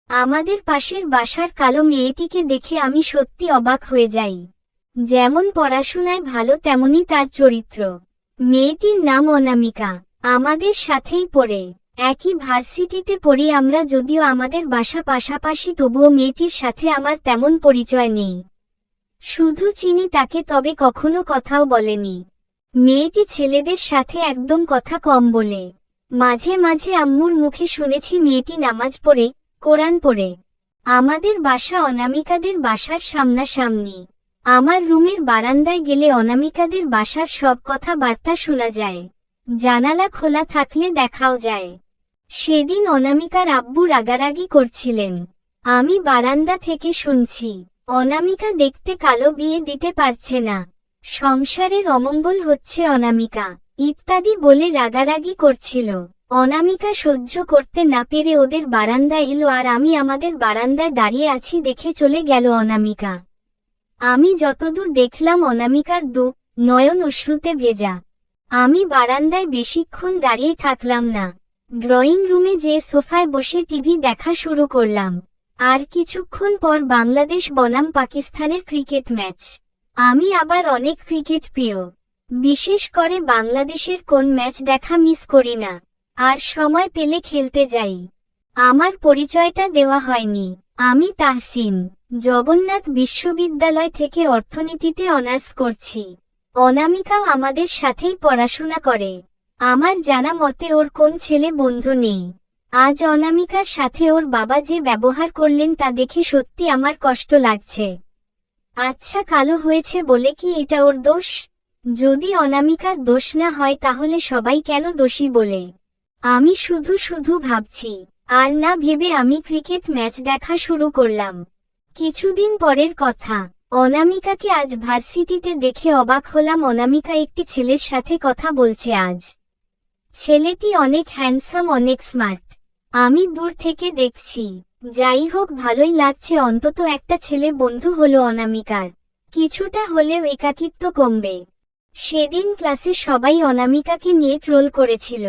আমাদের পাশের বাসার কালো মেয়েটিকে দেখে আমি সত্যি অবাক হয়ে যাই। যেমন পড়াশোনায় ভালো তেমনি তার চরিত্র। মেয়েটির নাম অনামিকা। আমাদের সাথেই পড়ে, একই ভার্সিটিতে পড়ি আমরা, যদিও আমাদের বাসা পাশাপাশি, তবুও মেয়েটির সাথে আমার তেমন পরিচয় নেই। শুধু চিনি তাকে, তবে কখনো কথাও বলেনি। মেয়েটি ছেলেদের সাথে একদম কথা কম বলে। মাঝে মাঝে আম্মুর মুখে শুনেছি মেয়েটি নামাজ পড়ে, কোরআন পড়ে। আমাদের বাসা অনামিকাদের বাসার সামনাসামনি। আমার রুমের বারান্দায় গেলে অনামিকাদের বাসার সব কথাবার্তা শোনা যায়। জানালা খোলা থাকলে দেখাও যায়। সেদিন অনামিকার আব্বু রাগারাগি করছিলেন। আমি বারান্দা থেকে শুনছি, অনামিকা দেখতে কালো, বিয়ে দিতে পারছে না, সংসারের অমঙ্গল হচ্ছে অনামিকা ইত্যাদি বলে রাগারাগি করছিল। অনামিকা সহ্য করতে না পেরে ওদের বারান্দায় এলো, আর আমি আমাদের বারান্দায় দাঁড়িয়ে আছি দেখে চলে গেল অনামিকা। আমি যতদূর দেখলাম অনামিকার নয়ন অশ্রুতে ভেজা। আমি বারান্দায় বেশিক্ষণ দাঁড়িয়ে থাকলাম না। ড্রয়িং রুমে যে সোফায় বসে টিভি দেখা শুরু করলাম। আর কিছুক্ষণ পর বাংলাদেশ বনাম পাকিস্তানের ক্রিকেট ম্যাচ। আমি আবার অনেক ক্রিকেট প্রিয়। বিশেষ করে বাংলাদেশের কোন ম্যাচ দেখা মিস করি না। আর সময় পেলে খেলতে যাই। আমার পরিচয়টা দেওয়া হয়নি। আমি তাহসিন, জগন্নাথ বিশ্ববিদ্যালয় থেকে অর্থনীতিতে অনার্স করছি। অনামিকাও আমাদের সাথেই পড়াশোনা করে। আমার জানা মতে ওর কোন ছেলে বন্ধু নেই। আজ অনামিকার সাথে ওর বাবা যে ব্যবহার করলেন তা দেখে সত্যি আমার কষ্ট লাগছে। আচ্ছা, কালো হয়েছে বলে কি এটা ওর দোষ? যদি অনামিকার দোষ না হয় তাহলে সবাই কেন দোষী বলে? আমি শুধু শুধু ভাবছি। আর না ভেবে আমি ক্রিকেট ম্যাচ দেখা শুরু করলাম। কিছুদিন পরের কথা, অনামিকাকে আজ ভার্সিটিতে দেখে অবাক হলাম। অনামিকা একটি ছেলের সাথে কথা বলছে আজ। ছেলেটি অনেক হ্যান্ডসাম, অনেক স্মার্ট। আমি দূর থেকে দেখছি। যাই হোক, ভালোই লাগছে, অন্তত একটা ছেলে বন্ধু হলো অনামিকার। কিছুটা হলেও একাকিত্ব কমবে। সেদিন ক্লাসে সবাই অনামিকাকে নিয়ে ট্রোল করেছিল।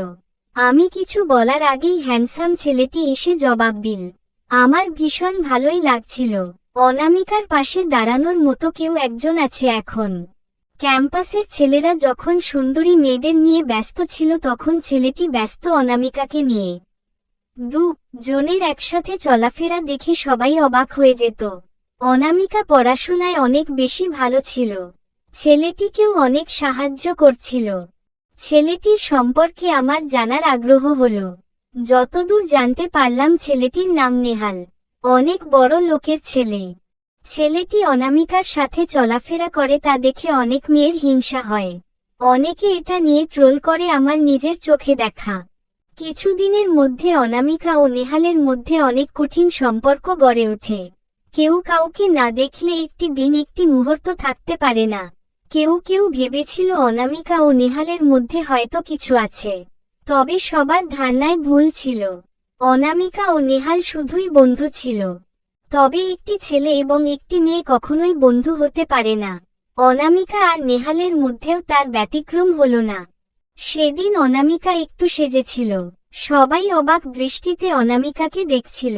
আমি কিছু বলার আগেই হ্যান্ডসাম ছেলেটি এসে জবাব দিল। আমার ভীষণ ভালোই লাগছিল। অনামিকার পাশে দাঁড়ানোর মতো কেউ একজন আছে এখন। ক্যাম্পাসের ছেলেরা যখন সুন্দরী মেয়েদের নিয়ে ব্যস্ত ছিল, তখন ছেলেটি ব্যস্ত অনামিকাকে নিয়ে। জনের একসাথে চলাফেরা দেখে সবাই অবাক হয়ে যেত। অনামিকা পড়াশোনায় অনেক বেশি ভালো ছিল। ছেলেটিকেও অনেক সাহায্য করছিল। ছেলেটির সম্পর্কে আমার জানার আগ্রহ হলো। যতদূর জানতে পারলাম ছেলেটির নাম নেহাল। অনেক বড় লোকের ছেলে। ছেলেটি অনামিকার সাথে চলাফেরা করে তা দেখে অনেক মেয়ের হিংসা হয়। অনেকে এটা নিয়ে ট্রোল করে, আমার নিজের চোখে দেখা। কিছুদিনের মধ্যে অনামিকা ও নেহালের মধ্যে অনেক কঠিন সম্পর্ক গড়ে ওঠে। কেউ কাউকে না দেখলে একটি দিন, একটি মুহূর্ত থাকতে পারে না। কেউ কেউ ভেবেছিল অনামিকা ও নেহালের মধ্যে হয়তো কিছু আছে। তবে সবার ধারণায় ভুল ছিল। অনামিকা ও নেহাল শুধুই বন্ধু ছিল। তবে একটি ছেলে এবং একটি মেয়ে কখনোই বন্ধু হতে পারে না। অনামিকা আর নেহালের মধ্যেও তার ব্যতিক্রম হলো না। সেদিন অনামিকা একটু সেজেছিল। সবাই অবাক দৃষ্টিতে অনামিকাকে দেখছিল।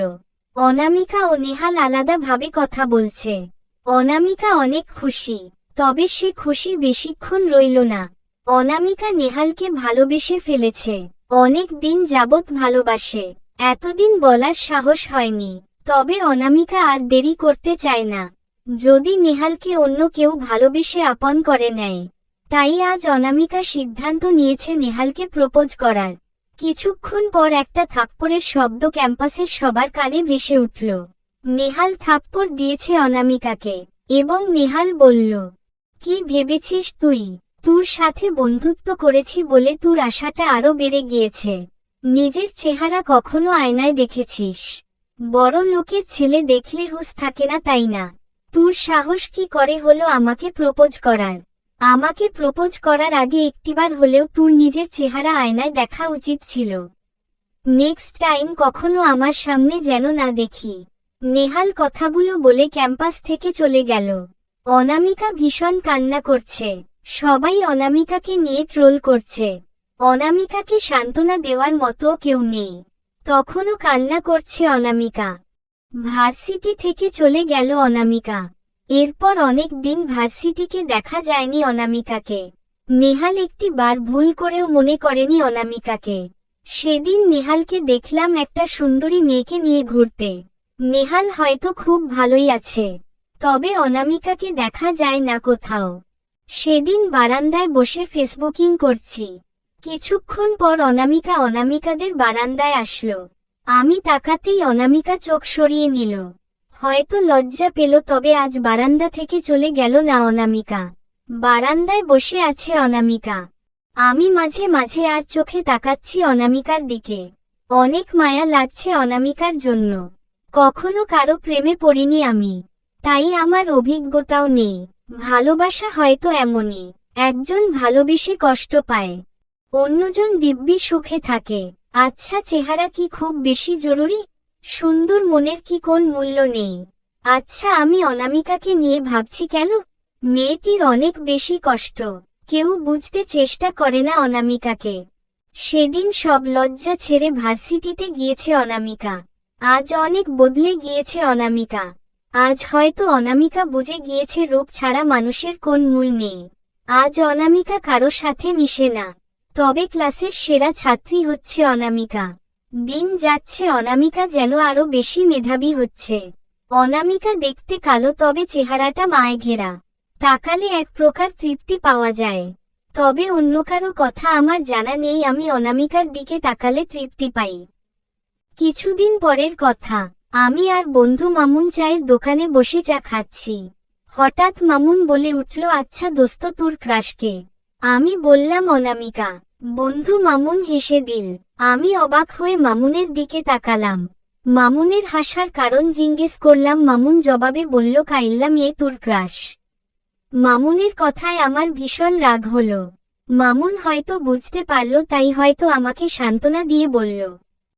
অনামিকা ও নেহাল আলাদাভাবে কথা বলছে। অনামিকা অনেক খুশি। তবে সে খুশি বেশিক্ষণ রইল না। অনামিকা নেহালকে ভালোবেসে ফেলেছে। অনেক দিন যাবৎ ভালোবাসে। এতদিন বলার সাহস হয়নি। তবে অনামিকা আর দেরি করতে চায় না। যদি নেহালকে অন্য কেউ ভালোবেসে আপন করে নেয়। তাই আজ অনামিকা সিদ্ধান্ত নিয়েছে নেহালকে প্রপোজ করার। কিছুক্ষণ পর একটা থাপ্পড়ের শব্দ ক্যাম্পাসের সবার কানে ভেসে উঠল। নেহাল থাপ্পড় দিয়েছে অনামিকাকে। এবং নেহাল বলল, কি ভেবেছিস তুই? তোর সাথে বন্ধুত্ব করেছি বলে তোর আশাটা আরো বেড়ে গিয়েছে। নিজের চেহারা কখনো আয়নায় দেখেছিস? বড় লোকের ছেলে দেখলে হুঁশ থাকে না, তাই না? তোর সাহস কি করে হলো আমাকে প্রপোজ করার? আমাকে প্রপোজ করার আগে একটিবার হলেও তোর নিজের চেহারা আয়নায় দেখা উচিত ছিল। নেক্সট টাইম কখনো আমার সামনে যেন না দেখি। নেহাল কথাগুলো বলে ক্যাম্পাস থেকে চলে গেল। অনামিকা ভীষণ কান্না করছে। সবাই অনামিকাকে নিয়ে ট্রোল করছে। অনামিকাকে সান্ত্বনা দেওয়ার মতো কেউ নেই। তখনও কান্না করছে অনামিকা। ভার্সিটি থেকে চলে গেল অনামিকা। এরপর অনেক দিন ভার্সিটিকে দেখা যায়নি অনামিকাকে। নেহাল একটি বার ভুল করেও মনে করেনি অনামিকাকে। সেদিন নেহালকে দেখলাম একটা সুন্দরী মেয়েকে নিয়ে ঘুরতে। নেহাল হয়তো খুব ভালোই আছে, তবে অনামিকাকে দেখা যায় না কোথাও। সেদিন বারান্দায় বসে ফেসবুকিং করছি। কিছুক্ষণ পর অনামিকাদের বারান্দায় আসলো। আমি তাকাতেই অনামিকা চোখ সরিয়ে নিল। হয়তো লজ্জা পেল, তবে আজ বারান্দা থেকে চলে গেল না অনামিকা। বারান্দায় বসে আছে অনামিকা। আমি মাঝে মাঝে আর চোখে তাকাচ্ছি অনামিকার দিকে। অনেক মায়া লাগছে অনামিকার জন্য। কখনো কারো প্রেমে পড়িনি আমি, তাই আমার অভিজ্ঞতাও নেই। ভালোবাসা হয়তো এমনই, একজন ভালোবেসে কষ্ট পায়, অন্যজন দিব্যি সুখে থাকে। আচ্ছা, চেহারা কি খুব বেশি জরুরি? সুন্দর মনের কি কোন মূল্য নেই? আচ্ছা, আমি অনামিকাকে নিয়ে ভাবছি কেন? মেয়েটির অনেক বেশি কষ্ট, কেউ বুঝতে চেষ্টা করে না অনামিকাকে। সেদিন সব লজ্জা ছেড়ে ভার্সিটিতে গিয়েছে অনামিকা। আজ অনেক বদলে গিয়েছে অনামিকা। আজ হয়তো অনামিকা বুঝে গিয়েছে রূপ ছাড়া মানুষের কোন মূল নেই। আজ অনামিকা কারো সাথে মিশে না, তবে ক্লাসের সেরা ছাত্রী হচ্ছে অনামিকা। দিন যাচ্ছে অনামিকা যেন আরো বেশি মেধাবী হচ্ছে। অনামিকা দেখতে কালো, তবে চেহারাটা মায় ঘেরা। তাকালে এক প্রকার তৃপ্তি পাওয়া যায়। তবে অন্য কারো কথা আমার জানা নেই, আমি অনামিকার দিকে তাকালে তৃপ্তি পাই। কিছুদিন পরের কথা, আমি আর বন্ধু মামুন চায়ের দোকানে বসে চা খাচ্ছি। হঠাৎ মামুন বলে উঠল, আচ্ছা দোস্ত, তোর ক্রাশকে? আমি বললাম অনামিকা। বন্ধু মামুন হেসে দিল। আমি অবাক হয়ে মামুনের দিকে তাকালাম। মামুনের হাসার কারণ জিজ্ঞেস করলাম। মামুন জবাবে বলল, কাইল্লা মেয়ে তোর ক্রাশ। মামুনের কথায় আমার ভীষণ রাগ হলো। মামুন হয়তো বুঝতে পারল, তাই হয়তো আমাকে সান্ত্বনা দিয়ে বলল,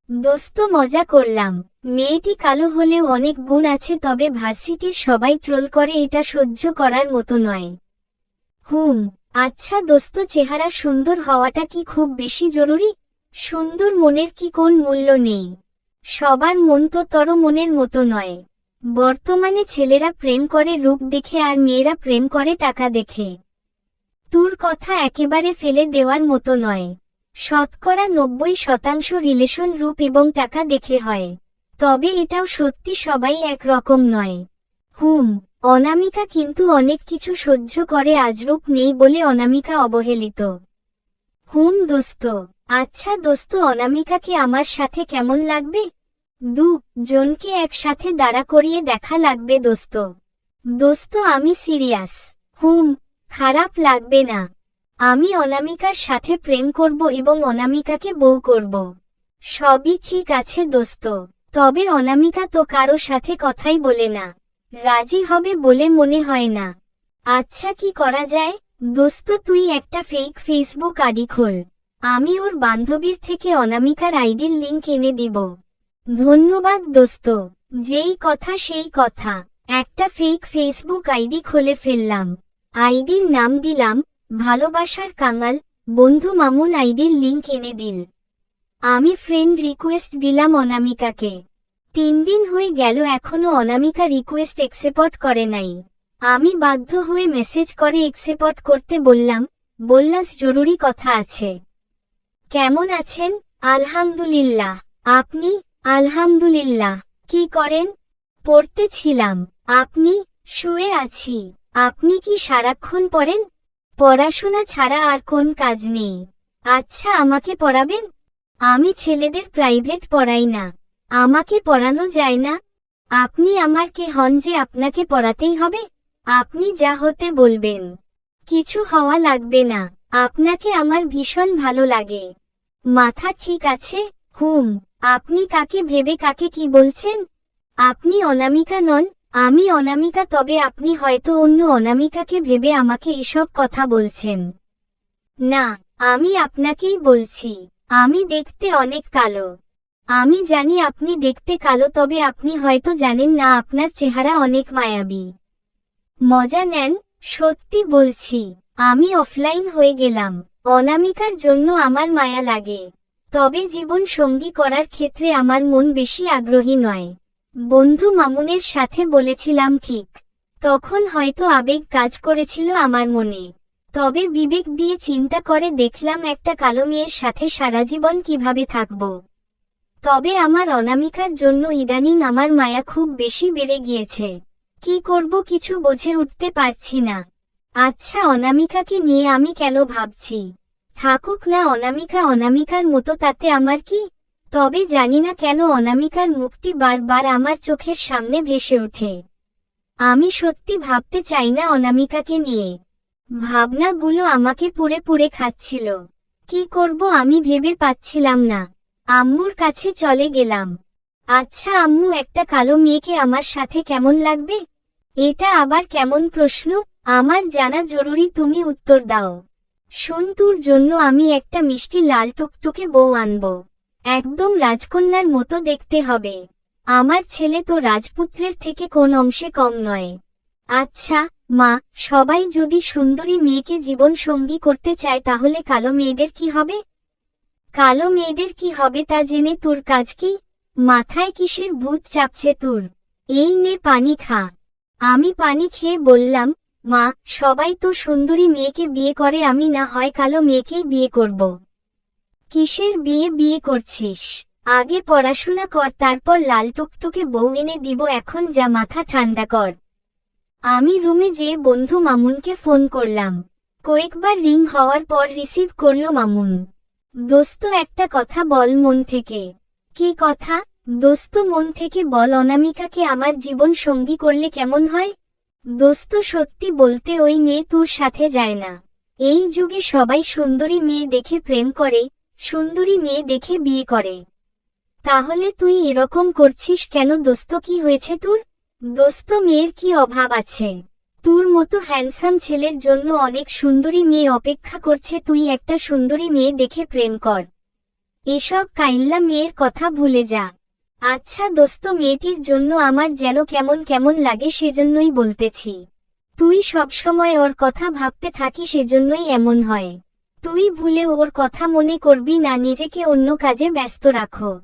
দোস্ত মজা করলাম। মেয়েটি কালো হলেও অনেক গুণ আছে, তবে ভার্সিটির সবাই ট্রোল করে, এটা সহ্য করার মতো নয়। আচ্ছা দোস্ত, চেহারা সুন্দর হওয়াটা কি খুব বেশি জরুরি? সুন্দর মনের কি কোন মূল্য নেই? সবার মন তো তোর মনের মতো নয়। বর্তমানে ছেলেরা প্রেম করে রূপ দেখে, আর মেয়েরা প্রেম করে টাকা দেখে। তোর কথা একেবারে ফেলে দেওয়ার মতো নয়। শতকরা 90% রিলেশন রূপ এবং টাকা দেখে হয়। তবে এটাও সত্যি, সবাই একরকম নয়। অনামিকা কিন্তু অনেক কিছু সহ্য করে, আজ রূপ নেই বলে অনামিকা অবহেলিত। দোস্ত। আচ্ছা দোস্ত, অনামিকাকে আমার সাথে কেমন লাগবে? জনকে একসাথে দাঁড়া করিয়ে দেখা লাগবে দোস্ত। দোস্ত, আমি সিরিয়াস। খারাপ লাগবে না? আমি অনামিকার সাথে প্রেম করব এবং অনামিকাকে বউ করব। সবই ঠিক আছে দোস্ত, তবে অনামিকা তো কারো সাথে কথাই বলে না। রাজি হবে বলে মনে হয় না। আচ্ছা, কি করা যায়? দোস্ত, তুই একটা ফেক ফেসবুক আইডি খোল। আমি ওর বান্ধবীর থেকে অনামিকার আইডির লিংক এনে দিব। ধন্যবাদ দোস্ত। যেই কথা সেই কথা। একটা ফেক ফেসবুক আইডি খুলে ফেললাম। আইডির নাম দিলাম ভালোবাসার কাঙাল। বন্ধু মামুন আইডির লিংক এনে দিল। আমি ফ্রেন্ড রিকোয়েস্ট দিলাম অনামিকাকে। 3 দিন হয়ে গেল, এখনো অনামিকা রিকোয়েস্ট অ্যাকসেপ্ট করে নাই। আমি বাধ্য হয়ে মেসেজ করে অ্যাকসেপ্ট করতে বললাম। জরুরি কথা আছে। কেমন আছেন? আলহামদুলিল্লাহ। আপনি? আলহামদুলিল্লাহ। কি করেন? পড়তেছিলাম। আপনি? শুয়ে আছি। আপনি কি সারাক্ষণ পড়েন? পড়াশোনা ছাড়া আর কোন কাজ নেই? আচ্ছা, আমাকে পড়াবেন? আমি ছেলেদের প্রাইভেট পড়াই না। আমাকে পড়ানো যায় না? আপনি আমার কে হন যে আপনাকে পড়াতেই হবে? আপনি যা হতে বলবেন। কিছু হওয়া লাগবে না। আপনাকে আমার ভীষণ ভালো লাগে। মাথা ঠিক আছে? আপনি কাকে ভেবে কাকে কি বলছেন? আপনি অনামিকা নন। আমি অনামিকা, তবে আপনি হয়তো অন্য অনামিকাকে ভেবে আমাকে এসব কথা বলছেন। না, আমি আপনাকেই বলছি। আমি দেখতে অনেক কালো। আমি জানি আপনি দেখতে কালো, তবে আপনি হয়তো জানেন না আপনার চেহারা অনেক মায়াবী। মজা নেন, সত্যি বলছি। আমি অফলাইন হয়ে গেলাম। অনামিকার জন্য আমার মায়া লাগে, তবে জীবন সঙ্গী করার ক্ষেত্রে আমার মন বেশি আগ্রহী নয়। বন্ধু মামুনের সাথে বলেছিলাম ঠিক। তখন হয়তো আবেগ কাজ করেছিল আমার মনে। তবে বিবেক দিয়ে চিন্তা করে দেখলাম একটা কালো মেয়ের সাথে সারা জীবন কিভাবে থাকব। তবে আমার অনামিকার জন্য ইদানিং আমার মায়া খুব বেশি বেড়ে গিয়েছে। কি করব কিছু বুঝে উঠতে পারছি না। আচ্ছা, অনামিকাকে নিয়ে আমি কেন ভাবছি? থাকুক না অনামিকা অনামিকার মতো, তাতে আমার কি? তবে জানি না কেন অনামিকার মুখটি বারবার আমার চোখের সামনে ভেসে ওঠে। আমি সত্যি ভাবতে চাই না অনামিকাকে নিয়ে। ভাবনাগুলো আমাকে পুড়ে পুড়ে খাচ্ছিল। কি করব আমি ভেবে পাচ্ছিলাম না। আম্মুর কাছে চলে গেলাম। আচ্ছা আম্মু, একটা কালো মেয়েকে আমার সাথে কেমন লাগবে? এটা আবার কেমন প্রশ্ন? আমার জানা জরুরি, তুমি উত্তর দাও। শোন, তোর জন্য আমি একটা মিষ্টি লাল টুকটুকে বউ আনব। একদম রাজকন্যার মতো দেখতে হবে। আমার ছেলে তো রাজপুত্রের থেকে কোন অংশে কম নয়। আচ্ছা মা, সবাই যদি সুন্দরী মেয়েকে জীবন সঙ্গী করতে চায় তাহলে কালো মেয়েদের কি হবে? কালো মেয়েদের কি হবে তা জেনে তোর কাজ কি? মাথায় কিসের ভূত চাপছে তোর? এই নে পানি খা। আমি পানি খেয়ে বললাম, মা, সবাই তো সুন্দরী মেয়েকে বিয়ে করে, আমি না হয় কালো মেয়েকেই বিয়ে করব। কিসের বিয়ে বিয়ে করছিস? আগে পড়াশোনা কর, তারপর লাল টুকটুকে বউ এনে দিব। এখন যা, মাথা ঠান্ডা কর। আমি রুমে যেয়ে বন্ধু মামুনকে ফোন করলাম। কয়েকবার রিং হওয়ার পর রিসিভ করল মামুন। দোস্ত, একটা কথা বল মন থেকে। কি কথা? দোস্ত মন থেকে বল, অনামিকাকে আমার জীবন সঙ্গী করলে কেমন হয়? দোস্ত, সত্যি বলতে ওই মেয়ে তোর সাথে যায় না। এই যুগে সবাই সুন্দরী মেয়ে দেখে প্রেম করে, সুন্দরী মেয়ে দেখে বিয়ে করে। তাহলে তুই এরকম করছিস কেন দোস্ত? কি হয়েছে তোর? দোস্ত, মেয়ের কি অভাব আছে? তোর মতো হ্যান্ডসাম ছেলের জন্য অনেক সুন্দরী মেয়ে অপেক্ষা করছে। তুই একটা সুন্দরী মেয়ে দেখে প্রেম কর। এসব কাইল্লা মেয়ের কথা ভুলে যা। আচ্ছা দোস্ত, মেয়েটির জন্য আমার যেন কেমন কেমন লাগে, সেজন্যই বলতেছি। তুই সবসময় ওর কথা ভাবতে থাকিস, সেজন্যই এমন হয়। তুই ভুলে ওর কথা মনে করবি না, নিজেকে অন্য কাজে ব্যস্ত রাখো।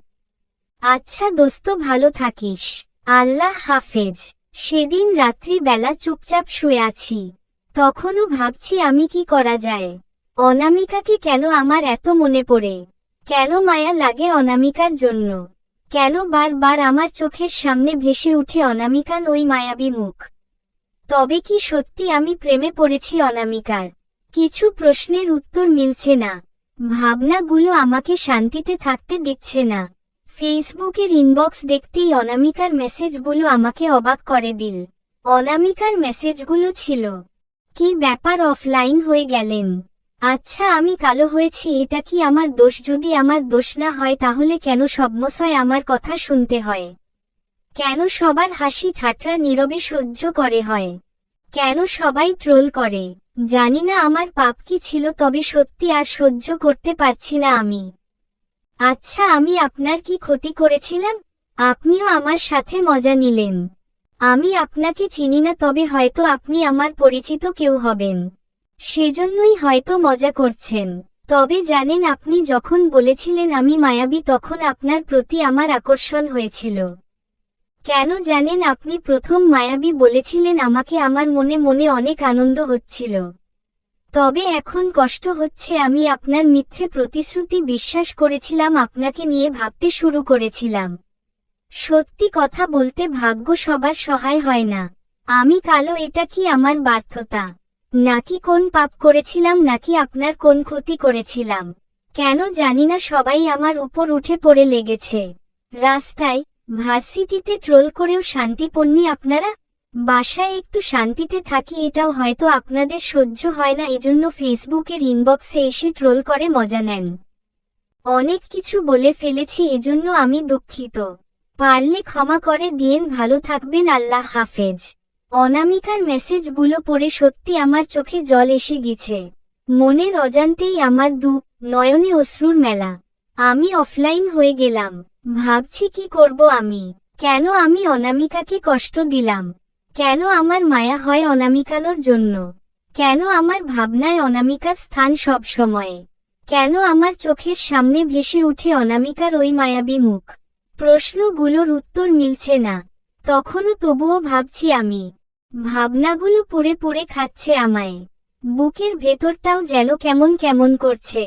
আচ্ছা দোস্ত, ভালো থাকিস। আল্লাহ হাফেজ। সেদিন রাত্রিবেলা চুপচাপ শুয়ে আছি। তখনও ভাবছি আমি কি করা যায়। অনামিকাকে কেন আমার এত মনে পড়ে? কেন মায়া লাগে অনামিকার জন্য? কেন বারবার আমার চোখের সামনে ভেসে উঠে অনামিকার ওই মায়াবী মুখ? তবে কি সত্যি আমি প্রেমে পড়েছি অনামিকার? কিছু প্রশ্নের উত্তর মিলছে না। ভাবনাগুলো আমাকে শান্তিতে থাকতে দিচ্ছে না। ফেসবুকের ইনবক্স দেখতেই অনামিকার মেসেজগুলো আমাকে অবাক করে দিল। অনামিকার মেসেজগুলো ছিল, কি ব্যাপার, অফলাইন হয়ে গেলেন? আচ্ছা, আমি কালো হয়েছি, এটা কি আমার দোষ? যদি আমার দোষ না হয় তাহলে কেন সবসময় আমার কথা শুনতে হয়? কেন সবার হাসি ঠাট্টা নীরবে সহ্য করে হয়? কেন সবাই ট্রোল করে? জানি না আমার পাপ কি ছিল, তবে সত্যি আর সহ্য করতে পারছি না আমি। আচ্ছা, আমি আপনার কি ক্ষতি করেছিলাম? আপনিও আমার সাথে মজা নিলেন। আমি আপনাকে চিনি না, তবে হয়তো আপনি আমার পরিচিত কেউ হবেন। সেজন্যই হয়তো মজা করছেন। তবে জানেন, আপনি যখন বলেছিলেন আমি মায়াবী, তখন আপনার প্রতি আমার আকর্ষণ হয়েছিল। কেন জানেন, আপনি প্রথম মায়াবী বলেছিলেন আমাকে, আমার মনে মনে অনেক আনন্দ হচ্ছিল। তবে এখন কষ্ট হচ্ছে, আমি আপনার মিথ্যে প্রতিশ্রুতি বিশ্বাস করেছিলাম, আপনাকে নিয়ে ভাবতে শুরু করেছিলাম। সত্যি কথা বলতে ভাগ্য সবার সহায় হয় না। আমি কালো, এটা কি আমার ব্যর্থতা? নাকি কোন পাপ করেছিলাম, নাকি আপনার কোন ক্ষতি করেছিলাম? কেন জানি না সবাই আমার উপর উঠে পড়ে লেগেছে। রাস্তায়, ভার্সিটিতে ট্রোল করেও শান্তিপন্নী আপনারা। বাসায় একটু শান্তিতে থাকি, এটাও হয়তো আপনাদের সহ্য হয় না, এজন্য ফেসবুকের ইনবক্সে এসে ট্রোল করে মজা নেন। অনেক কিছু বলে ফেলেছি, এজন্য আমি দুঃখিত। পারলে ক্ষমা করে দিয়েন। ভালো থাকবেন, আল্লাহ হাফেজ। অনামিকার মেসেজগুলো পড়ে সত্যি আমার চোখে জল এসে গেছে। মনের অজান্তেই আমার নয়নে অশ্রুর মেলা। আমি অফলাইন হয়ে গেলাম। ভাবছি কি করব আমি? কেন আমি অনামিকাকে কষ্ট দিলাম? কেন আমার মায়া হয় অনামিকানোর জন্য? কেন আমার ভাবনায় অনামিকার স্থান সব সময়ে? কেন আমার চোখের সামনে ভেসে উঠে অনামিকার ওই মায়াবী মুখ? প্রশ্নগুলোর উত্তর মিলছে না। তবুও ভাবছি আমি। ভাবনাগুলো পুড়ে পুড়ে খাচ্ছে আমায়। বুকের ভেতরটাও যেন কেমন কেমন করছে।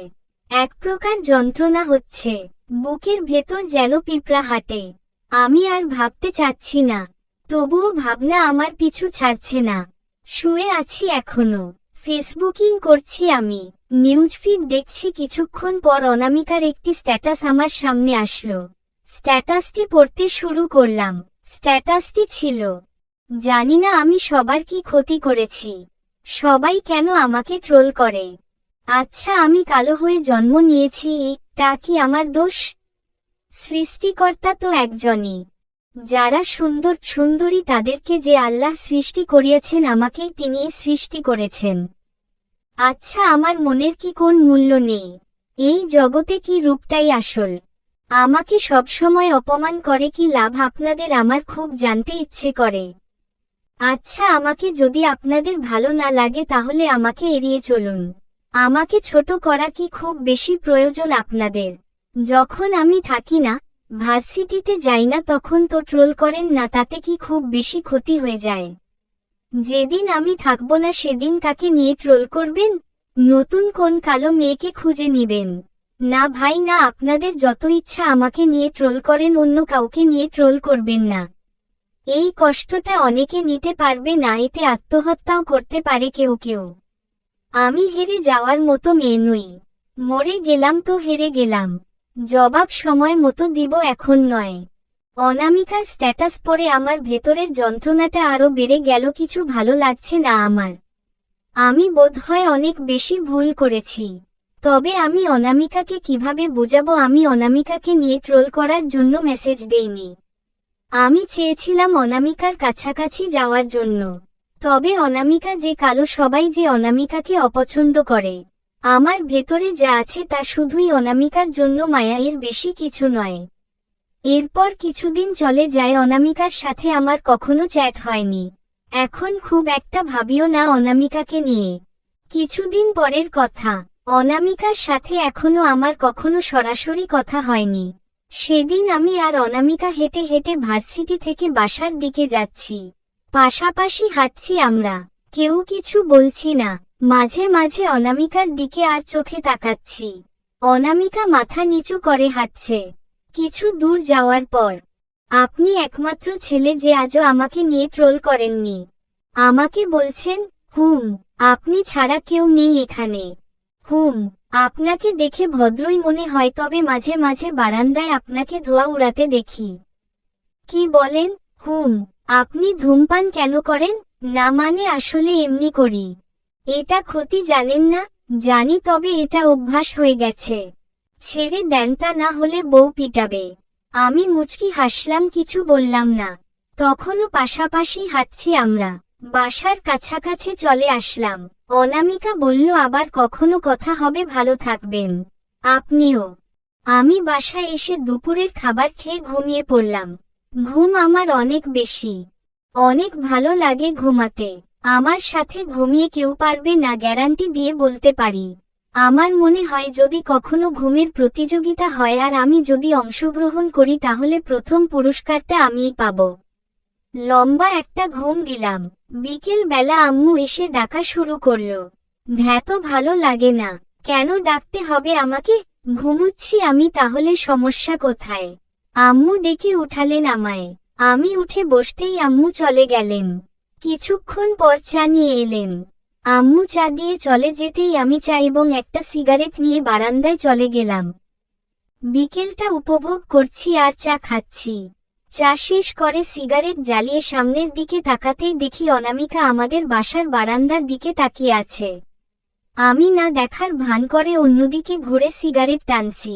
এক প্রকার যন্ত্রণা হচ্ছে। বুকের ভেতর যেন পিঁপড়া হাঁটে। আমি আর ভাবতে চাচ্ছি না। তবুও ভাবনা আমার পিছু ছাড়ছে না। শুয়ে আছি এখনো। ফেসবুকিং করছি আমি। নিউজ ফিড দেখছি, কিছুক্ষণ পর অনামিকার একটি স্ট্যাটাস আমার সামনে আসলো। স্ট্যাটাসটি পড়তে শুরু করলাম। স্ট্যাটাসটি ছিল, জানি না আমি সবার কি ক্ষতি করেছি। সবাই কেন আমাকে ট্রোল করে। আচ্ছা, আমি কালো হয়ে জন্ম নিয়েছি, তা কি আমার দোষ? সৃষ্টিকর্তা তো একজনই। যারা সুন্দর সুন্দরী তাদেরকে যে আল্লাহ সৃষ্টি করিয়েছেন, আমাকেই তিনিই সৃষ্টি করেছেন। আচ্ছা, আমার মনের কি কোন মূল্য নেই? এই জগতে কি রূপটাই আসল? আমাকে সবসময় অপমান করে কি লাভ আপনাদের? আমার খুব জানতে ইচ্ছে করে। আচ্ছা, আমাকে যদি আপনাদের ভালো না লাগে তাহলে আমাকে এড়িয়ে চলুন। আমাকে ছোট করা কি খুব বেশি প্রয়োজন আপনাদের? যখন আমি থাকি না, ভার্সিটিতে যাই না, তখন তো ট্রোল করেন না, তাতে কি খুব বেশি ক্ষতি হয়ে যায়? যেদিন আমি থাকব না সেদিন কাকে নিয়ে ট্রোল করবেন? নতুন কোন কালো মেয়েকে খুঁজে নিবেন? না ভাই না, আপনাদের যত ইচ্ছা আমাকে নিয়ে ট্রোল করেন, অন্য কাউকে নিয়ে ট্রোল করবেন না। এই কষ্টটা অনেকে নিতে পারবে না, এতে আত্মহত্যাও করতে পারে কেউ কেউ। আমি হেরে যাওয়ার মতো মেয়ে নই। মরে গেলাম তো হেরে গেলাম। জবাব সময় মতো দিব, এখন নয়। অনামিকার স্ট্যাটাস পড়ে আমার ভেতরের যন্ত্রণাটা আরো বেড়ে গেল। কিছু ভালো লাগছে না আমার। আমি বোধহয় অনেক বেশি ভুল করেছি। তবে আমি অনামিকাকে কিভাবে বোঝাবো আমি অনামিকাকে নিয়ে ট্রোল করার জন্য মেসেজ দেইনি। আমি চেয়েছিলাম অনামিকার কাছাকাছি যাওয়ার জন্য। তবে অনামিকা যে কালো, সবাই যে অনামিকাকে অপছন্দ করে। আমার ভেতরে যা আছে তা শুধুই অনামিকার জন্য মায়া, এর বেশি কিছু নয়। এরপর কিছুদিন চলে যায়, অনামিকার সাথে আমার কখনো চ্যাট হয়নি। এখন খুব একটা ভাবিও না অনামিকাকে নিয়ে। কিছুদিন পরের কথা, অনামিকার সাথে এখনো আমার কখনো সরাসরি কথা হয়নি। সেদিন আমি আর অনামিকা হেঁটে হেঁটে ভার্সিটি থেকে বাসার দিকে যাচ্ছি। পাশাপাশি হাঁটছি আমরা। কেউ কিছু বলছি না। মাঝে মাঝে অনামিকার দিকে আর চোখে তাকাচ্ছি। অনামিকা মাথা নিচু করে হাঁটছে। কিছু দূর যাওয়ার পর, আপনি একমাত্র ছেলে যে আজও আমাকে নিয়ে ট্রোল করেননি। আমাকে বলছেন, আপনি ছাড়া কেউ নেই এখানে। আপনাকে দেখে ভদ্রই মনে হয়, তবে মাঝে মাঝে বারান্দায় আপনাকে ধোঁয়া উড়াতে দেখি। কি বলেন? আপনি ধূমপান কেন করেন? না মানে আসলে এমনি করি। এটা ক্ষতি জানেন না? জানি, তবে এটা অভ্যাস হয়ে গেছে। ছেড়ে দেন, তা না হলে বউ পিটাবে। আমি মুচকি হাসলাম, কিছু বললাম না। তখনও পাশাপাশি হাঁটছি আমরা। বাসার কাছাকাছি চলে আসলাম। অনামিকা বলল, আবার কখনো কথা হবে, ভালো থাকবেন। আপনিও। আমি বাসায় এসে দুপুরের খাবার খেয়ে ঘুমিয়ে পড়লাম। ঘুম আমার অনেক বেশি। অনেক ভালো লাগে ঘুমাতে। আমার সাথে ঘুমিয়ে কেউ পারবে না, গ্যারান্টি দিয়ে বলতে পারি। আমার মনে হয় যদি কখনো ঘুমের প্রতিযোগিতা হয় আর আমি যদি অংশগ্রহণ করি তাহলে প্রথম পুরস্কারটা আমিই পাব। লম্বা একটা ঘুম দিলাম। বিকেল বেলা আম্মু এসে ডাকা শুরু করলো। ধ্যাতো ভালো লাগে না। কেন ডাকতে হবে আমাকে? ঘুমুচ্ছি আমি, তাহলে সমস্যা কোথায়? আম্মু ডেকে উঠালেন আমায়। আমি উঠে বসতেই আম্মু চলে গেলেন। কিছুক্ষণ পর চা নিয়ে এলেন। আম্মু চা দিয়ে চলে যেতেই আমি চা এবং একটা সিগারেট নিয়ে বারান্দায় চলে গেলাম। বিকেলটা উপভোগ করছি আর চা খাচ্ছি। চা শেষ করে সিগারেট জ্বালিয়ে সামনের দিকে তাকাতেই দেখি অনামিকা আমাদের বাসার বারান্দার দিকে তাকিয়ে আছে। আমি না দেখার ভান করে অন্যদিকে ঘুরে সিগারেট টানছি।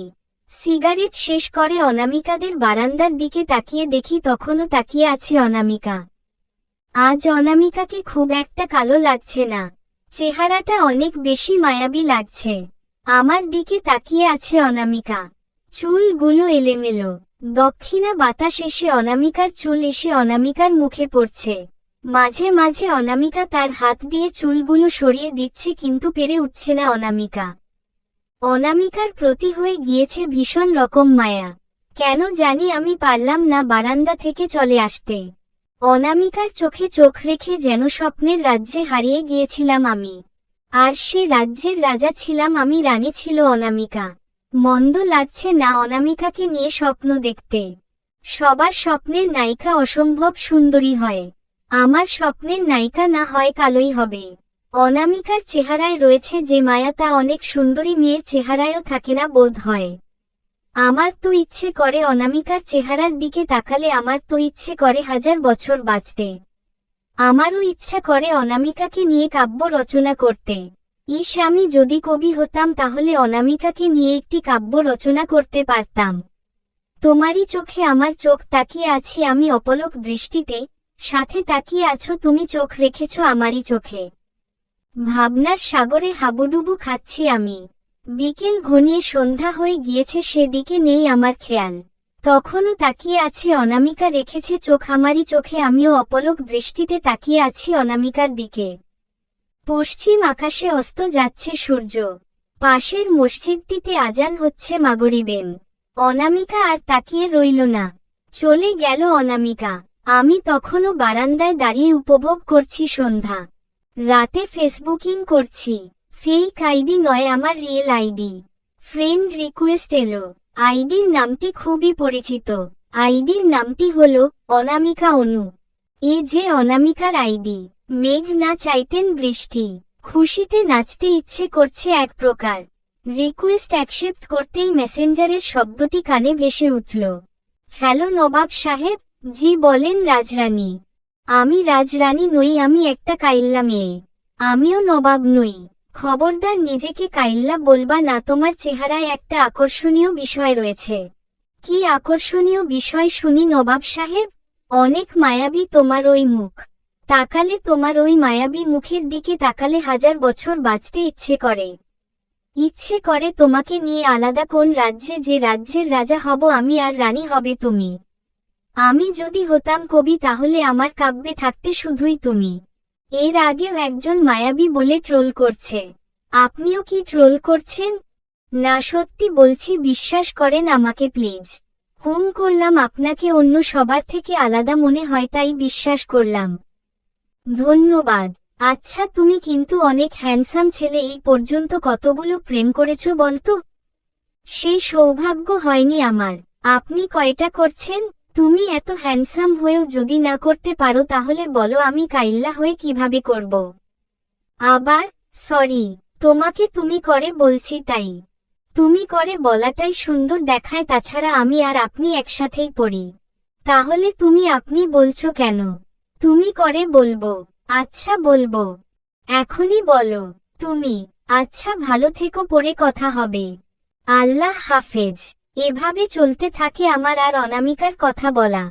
সিগারেট শেষ করে অনামিকাদের বারান্দার দিকে তাকিয়ে দেখি তখনও তাকিয়ে আছে অনামিকা। আজ অনামিকাকে খুব একটা কালো লাগছে না। চেহারাটা অনেক বেশি মায়াবী লাগছে। আমার দিকে তাকিয়ে আছে অনামিকা। চুলগুলো এলোমেলো। দক্ষিণা বাতাস এসে অনামিকার চুল এসে অনামিকার মুখে পড়ছে। মাঝে মাঝে অনামিকা তার হাত দিয়ে চুলগুলো সরিয়ে দিচ্ছে, কিন্তু পেরে উঠছে না অনামিকা। অনামিকার প্রতি হয়ে গিয়েছে ভীষণ রকম মায়া। কেন জানি আমি পারলাম না বারান্দা থেকে চলে আসতে। অনামিকার চোখে চোখ রেখে যেন স্বপ্নের রাজ্যে হারিয়ে গিয়েছিলাম আমি। আর সে রাজ্যের রাজা ছিলাম আমি, রানী ছিল অনামিকা। মন্দ লাগছে না অনামিকাকে নিয়ে স্বপ্ন দেখতে। সবার স্বপ্নের নায়িকা অসম্ভব সুন্দরী হয়, আমার স্বপ্নের নায়িকা না হয় কালোই হবে। অনামিকার চেহারায় রয়েছে যে মায়া তা অনেক সুন্দরী মেয়ের চেহারায়ও থাকে না বোধ হয়। আমার তো ইচ্ছে করে অনামিকার চেহারার দিকে তাকালে, আমার তো ইচ্ছে করে 1000 বছর বাঁচতে। আমারও ইচ্ছা করে অনামিকাকে নিয়ে কাব্য রচনা করতে। ইস, আমি যদি কবি হতাম তাহলে অনামিকাকে নিয়ে একটি কাব্য রচনা করতে পারতাম। তোমারই চোখে আমার চোখ, তাকিয়ে আছি আমি অপলক দৃষ্টিতে, সাথে তাকিয়ে আছো তুমি, চোখ রেখেছ আমারই চোখে। ভাবনার সাগরে হাবুডুবু খাচ্ছি আমি। বিকেল ঘনিয়ে সন্ধ্যা হয়ে গিয়েছে, সেদিকে নেই আমার খেয়াল। তখনও তাকিয়ে আছে অনামিকা, রেখেছে চোখ আমারই চোখে, আমিও অপলক দৃষ্টিতে তাকিয়ে আছি অনামিকার দিকে। পশ্চিম আকাশে অস্ত যাচ্ছে সূর্য। পাশের মসজিদটিতে আজান হচ্ছে মাগরিবের। অনামিকা আর তাকিয়ে রইল না, চলে গেল অনামিকা। আমি তখনও বারান্দায় দাঁড়িয়ে উপভোগ করছি সন্ধ্যা। রাতে ফেসবুকিং করছি। ফেক আইডি নয়, আমার রিয়েল আইডি। ফ্রেন্ড রিকোয়েস্ট এলো। আইডির নামটি খুবই পরিচিত। আইডির নামটি হলো অনামিকা অনু। এ যে অনামিকার আইডি। মেঘ না চাইতেন বৃষ্টি, খুশিতে নাচতে ইচ্ছে করছে এক প্রকার। রিকোয়েস্ট অ্যাকসেপ্ট করতেই মেসেঞ্জারের শব্দটি কানে ভেসে উঠল। হ্যালো নবাব সাহেব। জি বলেন রাজরানী। আমি রাজরানী নই, আমি একটা কাইল্লা মেয়ে। আমিও নবাব নই। খবরদার নিজেকে কাইল্লা বলবা না, তোমার চেহারায় একটা আকর্ষণীয় বিষয় রয়েছে। কি আকর্ষণীয় বিষয় শুনি নবাব সাহেব? অনেক মায়াবী তোমার ওই মুখ। তাকালে তোমার ওই মায়াবী মুখের দিকে তাকালে 1000 বছর বাঁচতে ইচ্ছে করে। ইচ্ছে করে তোমাকে নিয়ে আলাদা কোন রাজ্যে, যে রাজ্যের রাজা হব আমি আর রানী হবে তুমি। আমি যদি হতাম কবি তাহলে আমার কাব্যে থাকতে শুধুই তুমি। এর আগেও একজন মায়াবী বলে ট্রোল করছে। আপনিও কি ট্রোল করছেন? না, সত্যি বলছি, বিশ্বাস করেন আমাকে প্লিজ। হুম করলাম, আপনাকে অন্য সবার থেকে আলাদা মনে হয় তাই বিশ্বাস করলাম। ধন্যবাদ। আচ্ছা, তুমি কিন্তু অনেক হ্যান্ডসাম ছেলে, এই পর্যন্ত কতগুলো প্রেম করেছো বলতো? সেই সৌভাগ্য হয়নি আমার। আপনি কয়টা করছেন? তুমি এত হ্যান্ডসাম হয়েও যদি না করতে পারো তাহলে বলো আমি কাইল্লা হয়ে কিভাবে করব? আবার সরি, তোমাকে তুমি করে বলছি তাই। তুমি করে বলাটাই সুন্দর দেখায়, তাছাড়া আমি আর আপনি একসাথেই পড়ি। তাহলে তুমি আপনি বলছো কেন? তুমি করে বলবো। আচ্ছা বলবো। এখনই বলো তুমি। আচ্ছা, ভালো থেকো, পরে কথা হবে। আল্লাহ হাফেজ। এভাবে চলতে থাকে আমার আর অনামিকার কথা বলা।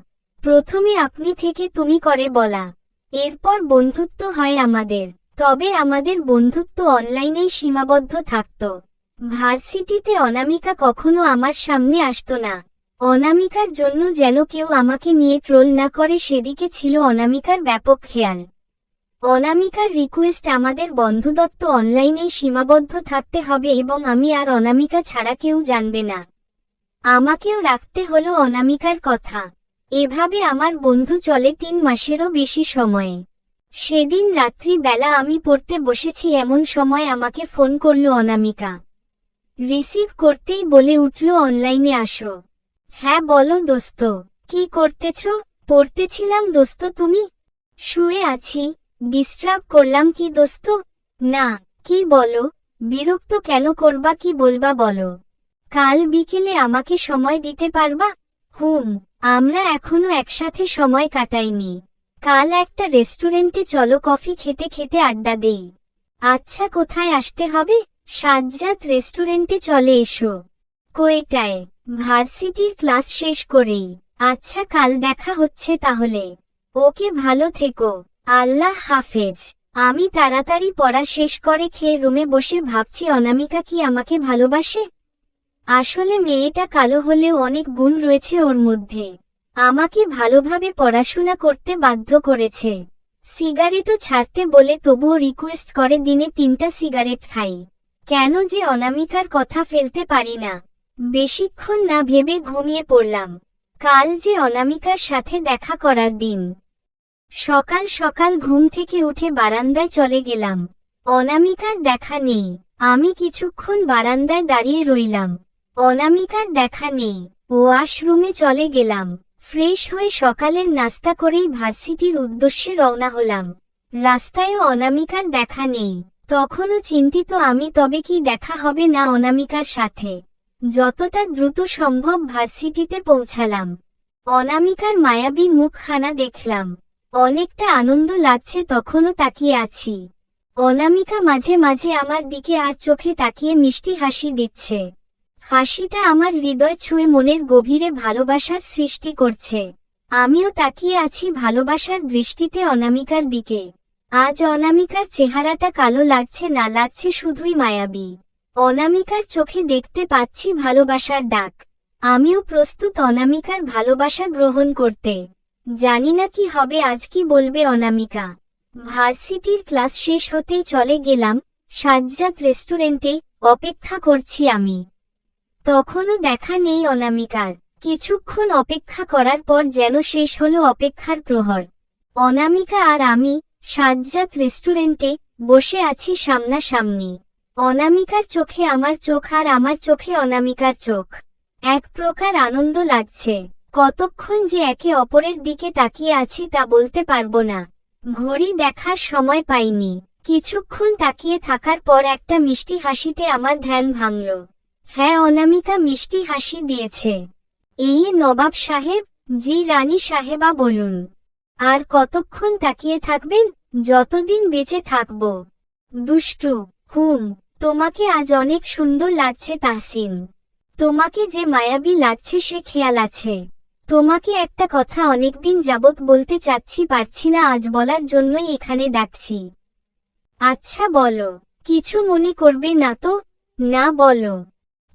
প্রথমে আপনি থেকে তুমি করে বলা, এরপর বন্ধুত্ব হয় আমাদের। তবে আমাদের বন্ধুত্ব অনলাইনেই সীমাবদ্ধ থাকত। ভার্সিটিতে অনামিকা কখনো আমার সামনে আসতো না। অনামিকার জন্য যেন কেউ আমাকে নিয়ে ট্রোল না করে সেদিকে ছিল অনামিকার ব্যাপক খেয়াল। অনামিকার রিকোয়েস্ট, আমাদের বন্ধুত্ব অনলাইনেই সীমাবদ্ধ থাকতে হবে এবং আমি আর অনামিকা ছাড়া কেউ জানবে না। আমাকেও রাখতে হলো অনামিকার কথা। এভাবে আমার বন্ধু চলে 3 মাসেরও বেশি সময়ে। সেদিন রাত্রি বেলা আমি পড়তে বসেছি, এমন সময় আমাকে ফোন করল অনামিকা। রিসিভ করতেই বলে উঠল, অনলাইনে আসো। হ্যাঁ বলো দোস্ত। কি করতেছ? পড়তেছিলাম দোস্ত। তুমি? শুয়ে আছি। ডিস্টার্ব করলাম কি দোস্ত? না। কি বলো? বিরক্ত কেন করবা, কি বলবা বলো। কাল বিকেলে আমাকে সময় দিতে পারবা? হুম। আমরা এখনো একসাথে সময় কাটাইনি। কাল একটা রেস্টুরেন্টে চলো, কফি খেতে খেতে আড্ডা দেই। আচ্ছা, কোথায় আসতে হবে? সাজ্জাদ রেস্টুরেন্টে চলে এসো। কোয়েটায়? ভার্সিটির ক্লাস শেষ করেই। আচ্ছা, কাল দেখা হচ্ছে তাহলে। ওকে, ভালো থেকো। আল্লাহ হাফেজ। আমি তাড়াতাড়ি পড়া শেষ করে খেয়ে রুমে বসে ভাবছি, অনামিকা কি আমাকে ভালোবাসে? আসলে মেয়েটা কালো হলেও অনেক গুণ রয়েছে ওর মধ্যে। আমাকে ভালোভাবে পড়াশোনা করতে বাধ্য করেছে। সিগারেটও ছাড়তে বলে তবুও রিকোয়েস্ট করে দিনে 3টা সিগারেট খাই। কেন যে অনামিকার কথা ফেলতে পারি না। বেশিক্ষণ না ভেবে ঘুমিয়ে পড়লাম। কাল যে অনামিকার সাথে দেখা করার দিন। সকাল সকাল ঘুম থেকে উঠে বারান্দায় চলে গেলাম। অনামিকার দেখা নেই। আমি কিছুক্ষণ বারান্দায় দাঁড়িয়ে রইলাম। অনামিকার দেখা নেই। ওয়াশরুমে চলে গেলাম। ফ্রেশ হয়ে সকালের নাস্তা করেই ভার্সিটির উদ্দেশ্যে রওনা হলাম। রাস্তায়ও অনামিকার দেখা নেই। তখনও চিন্তিত আমি, তবে কি দেখা হবে না অনামিকার সাথে। যতটা দ্রুত সম্ভব ভার্সিটিতে পৌঁছালাম। অনামিকার মায়াবী মুখখানা দেখলাম। অনেকটা আনন্দ লাগছে, তখনও তাকিয়ে আছি। অনামিকা মাঝে মাঝে আমার দিকে আর চোখে তাকিয়ে মিষ্টি হাসি দিচ্ছে। হাসিটা আমার হৃদয় ছুঁয়ে মনের গভীরে ভালোবাসার সৃষ্টি করছে। আমিও তাকিয়ে আছি ভালোবাসার দৃষ্টিতে অনামিকার দিকে। আজ অনামিকার চেহারাটা কালো লাগছে না, লাগছে শুধুই মায়াবী। অনামিকার চোখে দেখতে পাচ্ছি ভালোবাসার ডাক। আমিও প্রস্তুত অনামিকার ভালোবাসা গ্রহণ করতে। জানি না কি হবে আজ, কি বলবে অনামিকা। ভার্সিটির ক্লাস শেষ হতেই চলে গেলাম সাজ্জাদ রেস্টুরেন্টে। অপেক্ষা করছি আমি। তখনও দেখা নেই অনামিকার। কিছুক্ষণ অপেক্ষা করার পর যেন শেষ হলো অপেক্ষার প্রহর। অনামিকা আর আমি সাজ্জাদ রেস্টুরেন্টে বসে আছি সামনাসামনি। অনামিকার চোখে আমার চোখ আর আমার চোখে অনামিকার চোখ। এক প্রকার আনন্দ লাগছে। কতক্ষণ যে একে অপরের দিকে তাকিয়ে আছি তা বলতে পারবো না। ঘড়ি দেখার সময় পাইনি। কিছুক্ষণ তাকিয়ে থাকার পর একটা মিষ্টি হাসিতে আমার ধ্যান ভাঙল। হ্যাঁ, অনামিকা মিষ্টি হাসি দিয়েছে। এই নবাব সাহেব? জি রানী সাহেবা বলুন। আর কতক্ষণ তাকিয়ে থাকবেন? যতদিন বেঁচে থাকব। দুষ্টু। তোমাকে আজ অনেক সুন্দর লাগছে তাহসিন। তোমাকে যে মায়াবী লাগছে সে খেয়াল আছে। তোমাকে একটা কথা অনেকদিন যাবত বলতে চাচ্ছি, পারছি না, আজ বলার জন্যই এখানে ডাকছি। আচ্ছা বলো। কিছু মনে করবে না তো? না বলো।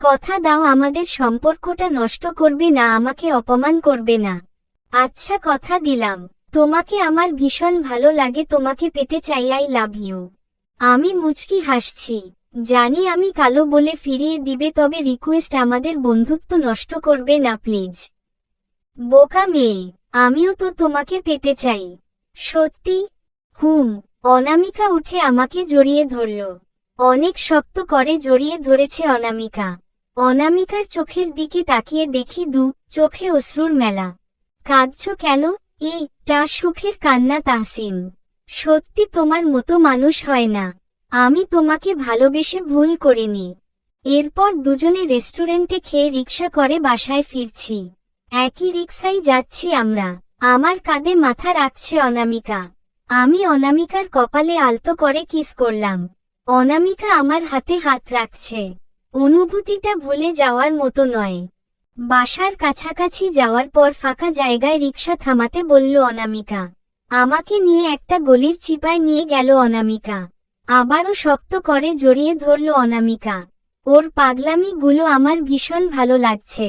কথা দাও আমাদের সম্পর্কটা নষ্ট করবে না, আমাকে অপমান করবে না। আচ্ছা কথা দিলাম। তোমাকে আমার ভীষণ ভালো লাগে, তোমাকে পেতে চাই, আই লাভ ইউ। আমি মুচকি হাসছি। জানি আমি কালো বলে ফিরিয়ে দিবে, তবে রিকোয়েস্ট, আমাদের বন্ধুত্ব নষ্ট করবে না প্লিজ। বোকা মেয়ে, আমিও তো তোমাকে পেতে চাই। সত্যি? অনামিকা উঠে আমাকে জড়িয়ে ধরল। অনেক শক্ত করে জড়িয়ে ধরেছে অনামিকা। অনামিকার চোখের দিকে তাকিয়ে দেখি দু চোখে অশ্রুর মেলা। কাঁদছো কেন? এইটা সুখের কান্না তাহসিন। সত্যি তোমার মতো মানুষ হয় না। আমি তোমাকে ভালোবেসে ভুল করিনি। এরপর দুজনে রেস্টুরেন্টে খেয়ে রিকশা করে বাসায় ফিরছি। একই রিকশায় যাচ্ছি আমরা। আমার কাঁধে মাথা রাখছে অনামিকা। আমি অনামিকার কপালে আলতো করে কিস করলাম। অনামিকা আমার হাতে হাত রাখছে। অনুভূতিটা ভুলে যাওয়ার মতো নয়। বাসার কাছাকাছি যাওয়ার পর ফাঁকা জায়গায় রিকশা থামাতে বলল অনামিকা। আমাকে নিয়ে একটা গলির চিপায় নিয়ে গেল অনামিকা। আবারও শক্ত করে জড়িয়ে ধরল অনামিকা। ওর পাগলামিগুলো আমার ভীষণ ভালো লাগছে।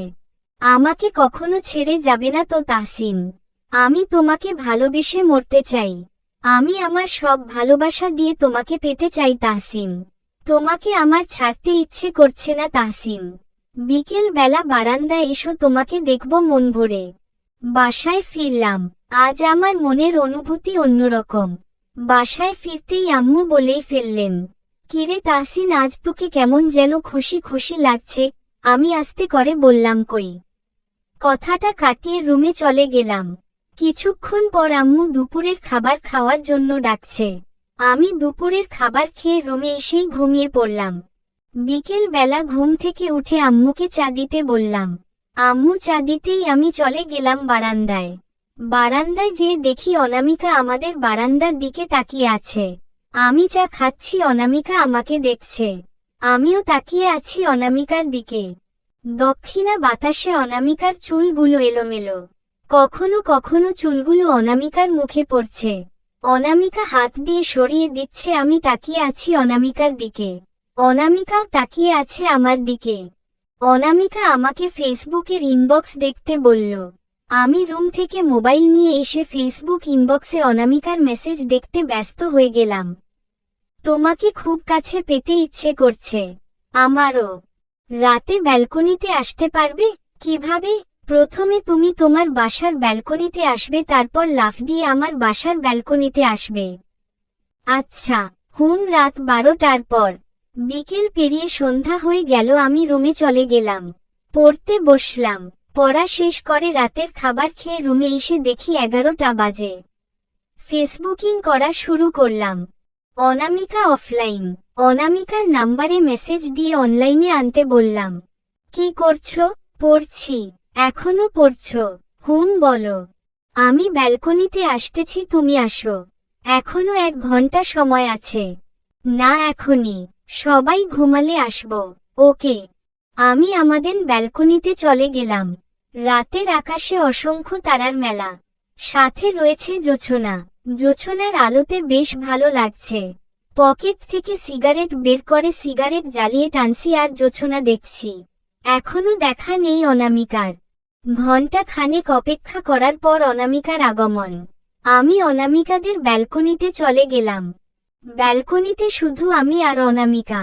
আমাকে কখনো ছেড়ে যাবে না তো তাহসিন? আমি তোমাকে ভালোবেসে মরতে চাই। আমি আমার সব ভালোবাসা দিয়ে তোমাকে পেতে চাই তাহসিন। তোমাকে আমার ছাড়তে ইচ্ছে করছে না তাহসিন। বিকেল বেলা বারান্দায় এসো, তোমাকে দেখব মন ভরে। বাসায় ফিরলাম। আজ আমার মনের অনুভূতি অন্যরকম। বাসায় ফিরতেই আম্মু বলেই ফেললেন, কিরে তাহসিন, আজ তোকে কেমন যেন খুশি খুশি লাগছে। আমি আস্তে করে বললাম, কই। কথাটা কাটিয়ে রুমে চলে গেলাম। কিছুক্ষণ পর আম্মু দুপুরের খাবার খাওয়ার জন্য ডাকছে। আমি দুপুরের খাবার খেয়ে রুমে এসেই ঘুমিয়ে পড়লাম। বিকেল বেলা ঘুম থেকে উঠে আম্মুকে চা দিতে বললাম। আম্মু চা দিতেই আমি চলে গেলাম বারান্দায়। বারান্দায় যেয়ে দেখি অনামিকা আমাদের বারান্দার দিকে তাকিয়ে আছে। আমি চা খাচ্ছি, অনামিকা আমাকে দেখছে। আমিও তাকিয়ে আছি অনামিকার দিকে। দক্ষিণা বাতাসে অনামিকার চুলগুলো এলোমেলো। কখনো কখনো চুলগুলো অনামিকার মুখে পড়ছে। অনামিকা হাত দিয়ে সরিয়ে দিচ্ছে। আমি তাকিয়ে আছি অনামিকার দিকে। অনামিকাও তাকিয়ে আছে আমার দিকে। অনামিকা আমাকে ফেসবুকের ইনবক্স দেখতে বলল। আমি রুম থেকে মোবাইল নিয়ে এসে ফেসবুক ইনবক্সে অনামিকার মেসেজ দেখতে ব্যস্ত হয়ে গেলাম। তোমাকে খুব কাছে পেতে ইচ্ছে করছে। আমারও। রাতে ব্যালকনিতে আসতে পারবে? কিভাবে? প্রথমে তুমি তোমার বাসার ব্যালকনিতে আসবে, তারপর লাফ দিয়ে আমার বাসার ব্যালকনিতে আসবে। আচ্ছা। রাত 12টার পর। বিকেল পেরিয়ে সন্ধ্যা হয়ে গেল, আমি রুমে চলে গেলাম। পড়তে বসলাম। পড়া শেষ করে রাতের খাবার খেয়ে রুমে এসে দেখি 11টা বাজে। ফেসবুকিং করা শুরু করলাম। অনামিকা অফলাইন। অনামিকার নাম্বারে মেসেজ দিয়ে অনলাইনে আনতে বললাম। কি করছো? পড়ছি। এখনো পড়ছো? বলো। আমি ব্যালকনিতে আসতেছি, তুমি আসো। এখনো 1 ঘন্টা সময় আছে। না এখনই, সবাই ঘুমালে আসবো। ওকে। আমি আমাদের ব্যালকনিতে চলে গেলাম। রাতের আকাশে অসংখ্য তারার মেলা। সাথে রয়েছে জোছনা। জোছনার আলোতে বেশ ভালো লাগছে। পকেট থেকে সিগারেট বের করে সিগারেট জ্বালিয়ে টানছি আর জোছনা দেখছি। এখনো দেখা নেই অনামিকার। ঘন্টা খানেক অপেক্ষা করার পর অনামিকার আগমন। আমি অনামিকাদের ব্যালকনিতে চলে গেলাম। ব্যালকনিতে শুধু আমি আর অনামিকা।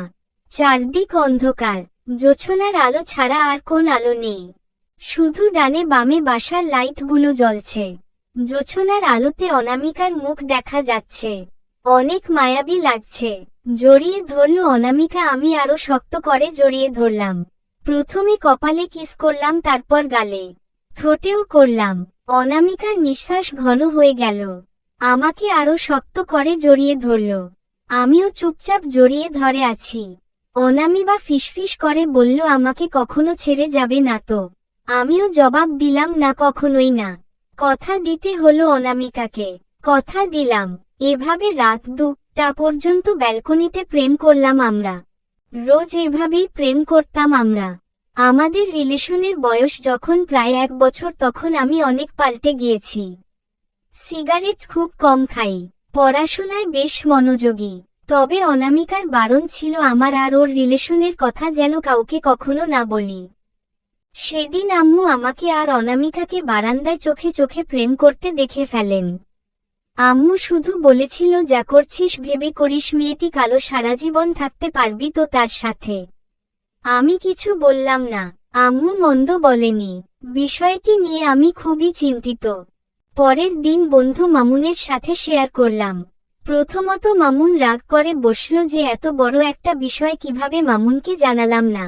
চারদিক অন্ধকার। জোছনার আলো ছাড়া আর কোন আলো নেই। শুধু ডানে বামে বাসার লাইটগুলো জ্বলছে। জোছনার আলোতে অনামিকার মুখ দেখা যাচ্ছে। অনেক মায়াবী লাগছে। জড়িয়ে ধরল অনামিকা, আমি আরো শক্ত করে জড়িয়ে ধরলাম। প্রথমে কপালে কিস করলাম, তারপর গালে, ঠোঁটেও করলাম। অনামিকার নিঃশ্বাস ঘন হয়ে গেল। আমাকে আরো শক্ত করে জড়িয়ে ধরল। আমিও চুপচাপ জড়িয়ে ধরে আছি। অনামিকা ফিসফিস করে বলল, আমাকে কখনো ছেড়ে যাবে না তো? আমিও জবাব দিলাম, না, কখনোই না। কথা দিতে হলো অনামিকাকে। কথা দিলাম। এভাবে রাত 2টা পর্যন্ত ব্যালকনিতে প্রেম করলাম আমরা। রোজ এভাবেই প্রেম করতাম আমরা। আমাদের রিলেশনের বয়স যখন প্রায় 1 বছর, তখন আমি অনেক পাল্টে গিয়েছি। সিগারেট খুব কম খাই। পড়াশোনায় বেশ মনোযোগী। তবে অনামিকার বারণ ছিল আমার আর ওর রিলেশনের কথা যেন কাউকে কখনো না বলি। সেদিন আম্মু আমাকে আর অনামিকাকে বারান্দায় চোখে চোখে প্রেম করতে দেখে ফেলেন। আম্মু শুধু বলেছিল, যা করছিস ভেবে করিস, মেয়েটি কালো, সারা জীবন থাকতে পারবি তো তার সাথে। আমি কিছু বললাম না। আম্মু মন্দ বলেনি। বিষয়টি নিয়ে আমি খুবই চিন্তিত। পরের দিন বন্ধু মামুনের সাথে শেয়ার করলাম। প্রথমত মামুন রাগ করে বসল যে এত বড় একটা বিষয় কিভাবে মামুনকে জানালাম না।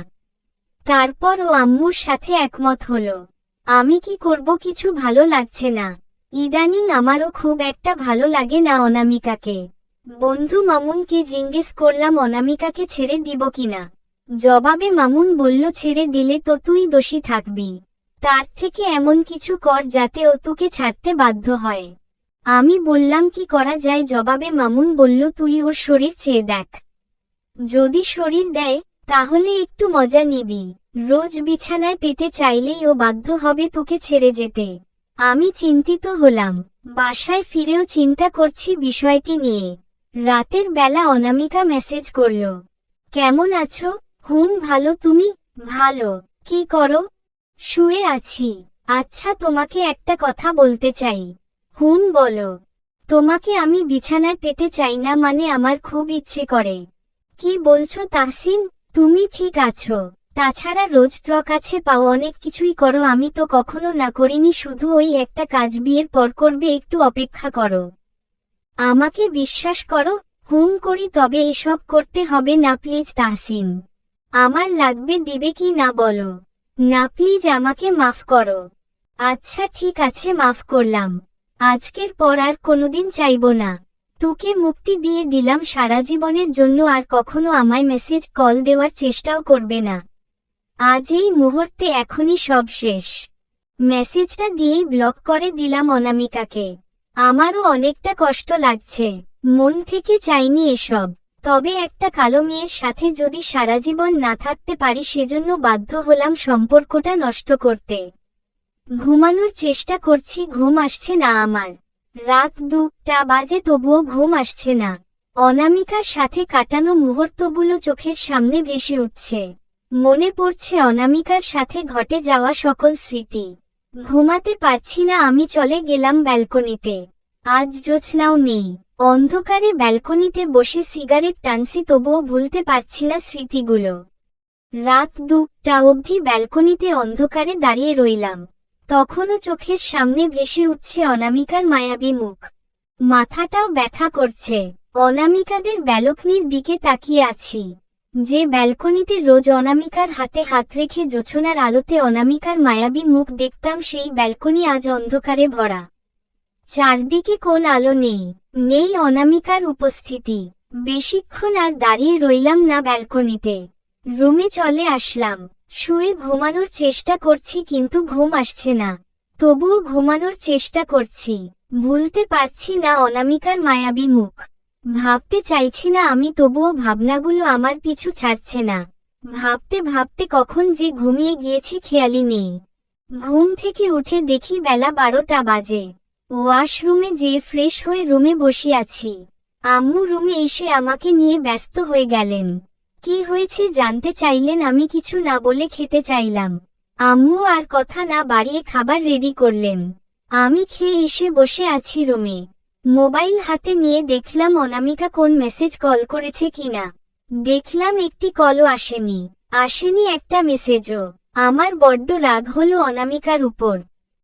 তারপর ও আম্মুর সাথে একমত হলো। আমি কি করব, কিছু ভালো লাগছে না। ইদানিং আমারও খুব একটা ভালো লাগে না অনামিকাকে। বন্ধু মামুনকে জিজ্ঞেস করলাম অনামিকাকে ছেড়ে দিব কিনা। জবাবে মামুন বলল, ছেড়ে দিলে তো তুই দোষী থাকবি। তার থেকে এমন কিছু কর যাতে ও তোকে ছাড়তে বাধ্য হয়। আমি বললাম, কি করা যায়? জবাবে মামুন বলল, তুই ওর শরীর চেয়ে দেখ। যদি শরীর দেয় তাহলে একটু মজা নিবি। রোজ বিছানায় পেতে চাইলেই ও বাধ্য হবে তোকে ছেড়ে যেতে। আমি চিন্তিত হলাম। বাসায় ফিরেও চিন্তা করছি বিষয়টি নিয়ে। রাতের বেলা অনামিকা মেসেজ করল, কেমন আছো? ভালো, তুমি? ভালো। কি করো? শুয়ে আছি। আচ্ছা, তোমাকে একটা কথা বলতে চাই। বলো। তোমাকে আমি বিছানায় পেতে চাই না, মানে আমার খুব ইচ্ছে করে। কি বলছো তাহসিন? তুমি ঠিক আছো? তাছাড়া রোজ তোর কাছে পাও, অনেক কিছুই করো, আমি তো কখনো না করিনি, শুধু ওই একটা কাজ, বিয়ের পর করবে, একটু অপেক্ষা করো। আমাকে বিশ্বাস করো। করি, তবে এসব করতে হবে না প্লিজ তাহসিন। আমার লাগবে, দিবে কি না বলো। না প্লিজ, আমাকে মাফ করো। আচ্ছা ঠিক আছে, মাফ করলাম। আজকের পর আর কোনোদিন চাইবো না। তোকে মুক্তি দিয়ে দিলাম সারা জীবনের জন্য, আর কখনো আমায় মেসেজ কল দেওয়ার চেষ্টাও করবে না। আজ এই মুহূর্তে, এখনই সব শেষ। মেসেজটা দিয়েই ব্লক করে দিলাম অনামিকাকে। আমারও অনেকটা কষ্ট লাগছে। মন থেকে চাইনি এসব। তবে একটা কালো মেয়ের সাথে যদি সারা জীবন না থাকতে পারি, সেজন্য বাধ্য হলাম সম্পর্কটা নষ্ট করতে। ঘুমানোর চেষ্টা করছি, ঘুম আসছে না আমার। রাত 2টা বাজে, তবুও ঘুম আসছে না। অনামিকার সাথে কাটানো মুহূর্তগুলো চোখের সামনে ভেসে উঠছে। মনে পড়ছে অনামিকার সাথে ঘটে যাওয়া সকল স্মৃতি। ঘুমাতে পারছি না। আমি চলে গেলাম ব্যালকনিতে। আজ জোছনাও নেই। অন্ধকারে ব্যালকনিতে বসে সিগারেট টানছি, তবুও ভুলতে পারছি না স্মৃতিগুলো। রাত 2টা অবধি ব্যালকনিতে অন্ধকারে দাঁড়িয়ে রইলাম। তখনও চোখের সামনে ভেসে উঠছে অনামিকার মায়াবী মুখ। মাথাটাও ব্যথা করছে। অনামিকাদের ব্যালকনির দিকে তাকিয়ে আছি। যে ব্যালকনিতে রোজ অনামিকার হাতে হাত রেখে জোছনার আলোতে অনামিকার মায়াবী মুখ দেখতাম, সেই ব্যালকনি আজ অন্ধকারে ভরা। চারদিকে কোন আলো নেই, নেই অনামিকার উপস্থিতি। বেশিক্ষণ আর দাঁড়িয়ে রইলাম না ব্যালকনিতে। রুমে চলে আসলাম। শুয়ে ঘুমানোর চেষ্টা করছি কিন্তু ঘুম আসছে না। তবুও ঘুমানোর চেষ্টা করছি। ভুলতে পারছি না অনামিকার মায়াবী মুখ। ভাবতে চাইছি না আমি, তবুও ভাবনাগুলো আমার পিছু ছাড়ছে না। ভাবতে ভাবতে কখন যে ঘুমিয়ে গিয়েছি খেয়ালই নেই। ঘুম থেকে উঠে দেখি বেলা 12টা বাজে। ওয়াশরুমে যেয়ে ফ্রেশ হয়ে রুমে বসে আছি। আম্মু রুমে এসে আমাকে নিয়ে ব্যস্ত হয়ে গেলেন। কি হয়েছে জানতে চাইলেন। আমি কিছু না বলে খেতে চাইলাম। আম্মু আর কথা না বাড়িয়ে খাবার রেডি করলেন। আমি খেয়ে এসে বসে আছি রুমে। মোবাইল হাতে নিয়ে দেখলাম অনামিকা কোন মেসেজ কল করেছে কিনা। দেখলাম একটি কলও আসেনি একটা মেসেজও। আমার বড্ড রাগ হলো অনামিকার উপর।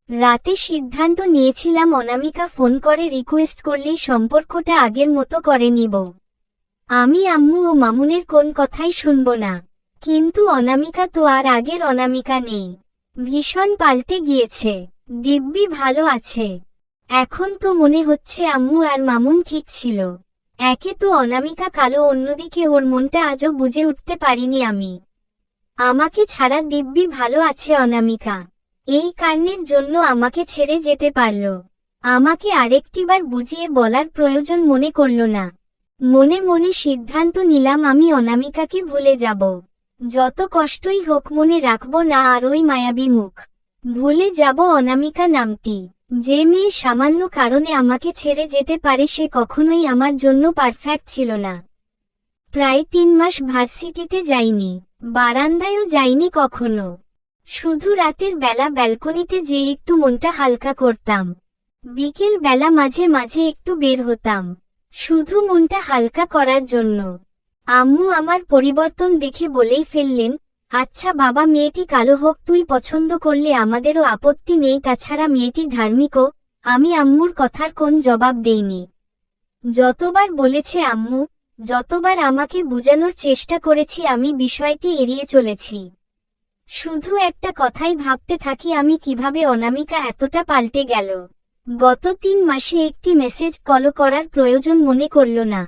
রাতে সিদ্ধান্ত নিয়েছিলাম অনামিকা ফোন করে রিকোয়েস্ট করলেই সম্পর্কটা আগের মতো করে নিব। আমি আম্মু ও মামুনের কোন কথাই শুনব না। কিন্তু অনামিকা তো আর আগের অনামিকা নেই। ভীষণ পাল্টে গিয়েছে। দিব্যি ভালো আছে। এখন তো মনে হচ্ছে আম্মু আর মামুন ঠিক ছিল। একে তো অনামিকা কালো, অন্যদিকে ওর মনটা আজও বুঝে উঠতে পারিনি আমি। আমাকে ছাড়া দিব্যি ভালো আছে অনামিকা। এই কারণের জন্য আমাকে ছেড়ে যেতে পারল। আমাকে আরেকটিবার বুঝিয়ে বলার প্রয়োজন মনে করল না। মনে মনে সিদ্ধান্ত নিলাম আমি অনামিকাকে ভুলে যাব। যত কষ্টই হোক মনে রাখব না আর ওই মায়াবী মুখ। ভুলে যাব অনামিকা নামটি। যে মেয়ে সামান্য কারণে আমাকে ছেড়ে যেতে পারে সে কখনোই আমার জন্য পারফেক্ট ছিল না। প্রায় 3 মাস ভার্সিটিতে যাইনি, বারান্দায়ও যাইনি কখনো। শুধু রাতের বেলা ব্যালকনিতে যেয়ে একটু মনটা হালকা করতাম। বিকেল বেলা মাঝে মাঝে একটু বের হতাম, শুধু মনটা হালকা করার জন্য। আম্মু আমার পরিবর্তন দেখে বলেই ফেললেন, আচ্ছা বাবা, মেয়েটি কালো হোক তুই পছন্দ করলে আমাদেরও আপত্তি নেই, তাছাড়া মেয়েটি ধার্মিকও। আমি আম্মুর কথার কোন জবাব দেইনি। যতবার বলেছে আম্মু, যতবার আমাকে বোঝানোর চেষ্টা করেছি, আমি বিষয়টি এড়িয়ে চলেছি। শুধু একটা কথাই ভাবতে থাকি, আমি কিভাবে অনামিকা এতটা পাল্টে গেল। গত 3 মাসে একটি মেসেজ কল করার প্রয়োজন মনে করল না।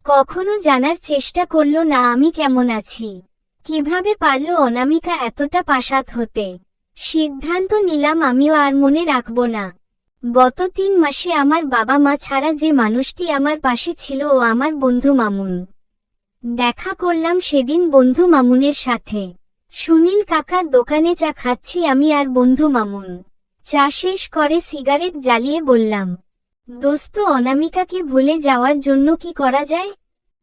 কখনো জানার চেষ্টা করল না আমি কেমন আছি। কিভাবে পারল অনামিকা এতটা পাশাত হতে। সিদ্ধান্ত নিলাম আমিও আর মনে রাখব না। গত 3 মাসে আমার বাবা মা ছাড়া যে মানুষটি আমার পাশে ছিল ও আমার বন্ধু মামুন। দেখা করলাম সেদিন বন্ধু মামুনের সাথে। সুনীল কাকার দোকানে চা খাচ্ছি আমি আর বন্ধু মামুন। চা শেষ করে সিগারেট জ্বালিয়ে বললাম, দোস্ত, অনামিকাকে ভুলে যাওয়ার জন্য কি করা যায়?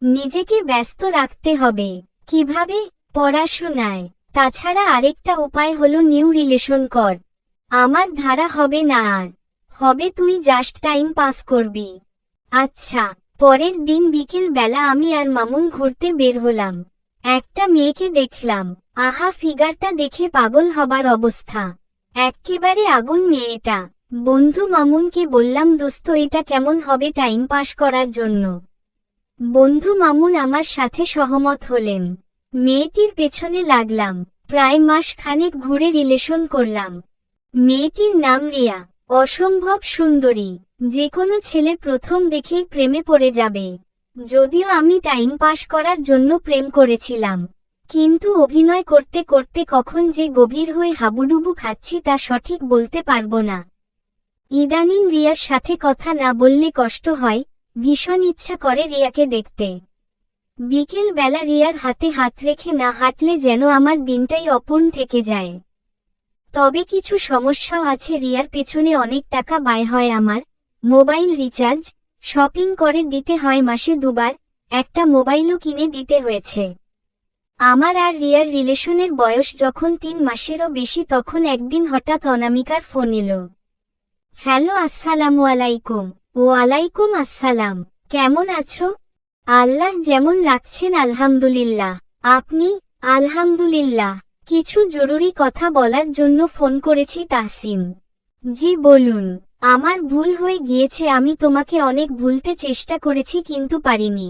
নিজেকে ব্যস্ত রাখতে হবে। কিভাবে? পড়াশোনায়। তাছাড়া আরেকটা উপায় হলো নিউ রিলেশন কর। আমার ধারা হবে না আর। হবে তুই জাস্ট টাইম পাস করবি। আচ্ছা। পরের দিন বিকেল বেলা আমি আর মামুন ঘুরতে বের হলাম। একটা মেয়েকে দেখলাম। আহা, ফিগারটা দেখে পাগল হবার অবস্থা। এক্কেবারে আগুন মেয়েটা। বন্ধু মামুনকে বললাম, দোস্ত, এটা কেমন হবে টাইম পাস করার জন্য? বন্ধু মামুন আমার সাথে সহমত হলেন। মেয়েটির পেছনে লাগলাম। প্রায় মাস খানেক ঘুরে রিলেশন করলাম। মেয়েটির নাম রিয়া। অসম্ভব সুন্দরী। যে কোনো ছেলে প্রথম দেখেই প্রেমে পড়ে যাবে। যদিও আমি টাইম পাস করার জন্য প্রেম করেছিলাম, কিন্তু অভিনয় করতে করতে কখন যে গভীর হয়ে হাবুডুবু খাচ্ছি তা সঠিক বলতে পারবো না। ইদানিং রিয়ার সাথে কথা না বললে কষ্ট হয়। ভীষণ ইচ্ছা করে রিয়াকে দেখতে। বিকেল বেলা রিয়ার হাতে হাত রেখে না হাঁটলে যেন আমার দিনটাই অপূর্ণ থেকে যায়। তবে কিছু সমস্যাও আছে। রিয়ার পেছনে অনেক টাকা ব্যয় হয় আমার। মোবাইল রিচার্জ, শপিং করে দিতে হয় মাসে 2 বার। একটা মোবাইলও কিনে দিতে হয়েছে। আমার আর রিয়ার রিলেশনের বয়স যখন 3 মাসেরও বেশি, তখন একদিন হঠাৎ অনামিকার ফোন এলো। হ্যালো, আসসালামু আলাইকুম। ওয়ালাইকুম আসসালাম। কেমন আছো? আল্লাহ যেমন রাখছেন আলহামদুলিল্লাহ। আপনি? আলহামদুলিল্লাহ। কিছু জরুরি কথা বলার জন্য ফোন করেছি তাহসিন। জি বলুন। আমার ভুল হয়ে গিয়েছে, আমি তোমাকে অনেক ভুলতে চেষ্টা করেছি কিন্তু পারিনি।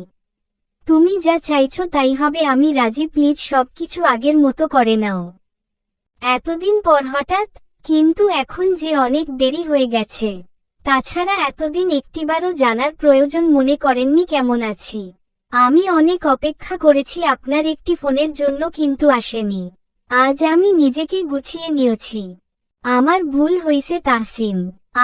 তুমি যা চাইছো তাই হবে, আমি রাজি, প্লিজ সবকিছু আগের মতো করে নাও। এতদিন পর হঠাৎ? কিন্তু এখন যে অনেক দেরি হয়ে গেছে। তাছাড়া এতদিন একটিবারও জানার প্রয়োজন মনে করেননি কেমন আছি। আমি অনেক অপেক্ষা করেছি আপনার একটি ফোনের জন্য কিন্তু আসেনি। আজ আমি নিজেকে গুছিয়ে নিয়েছি। আমার ভুল হইছে তাহসিন।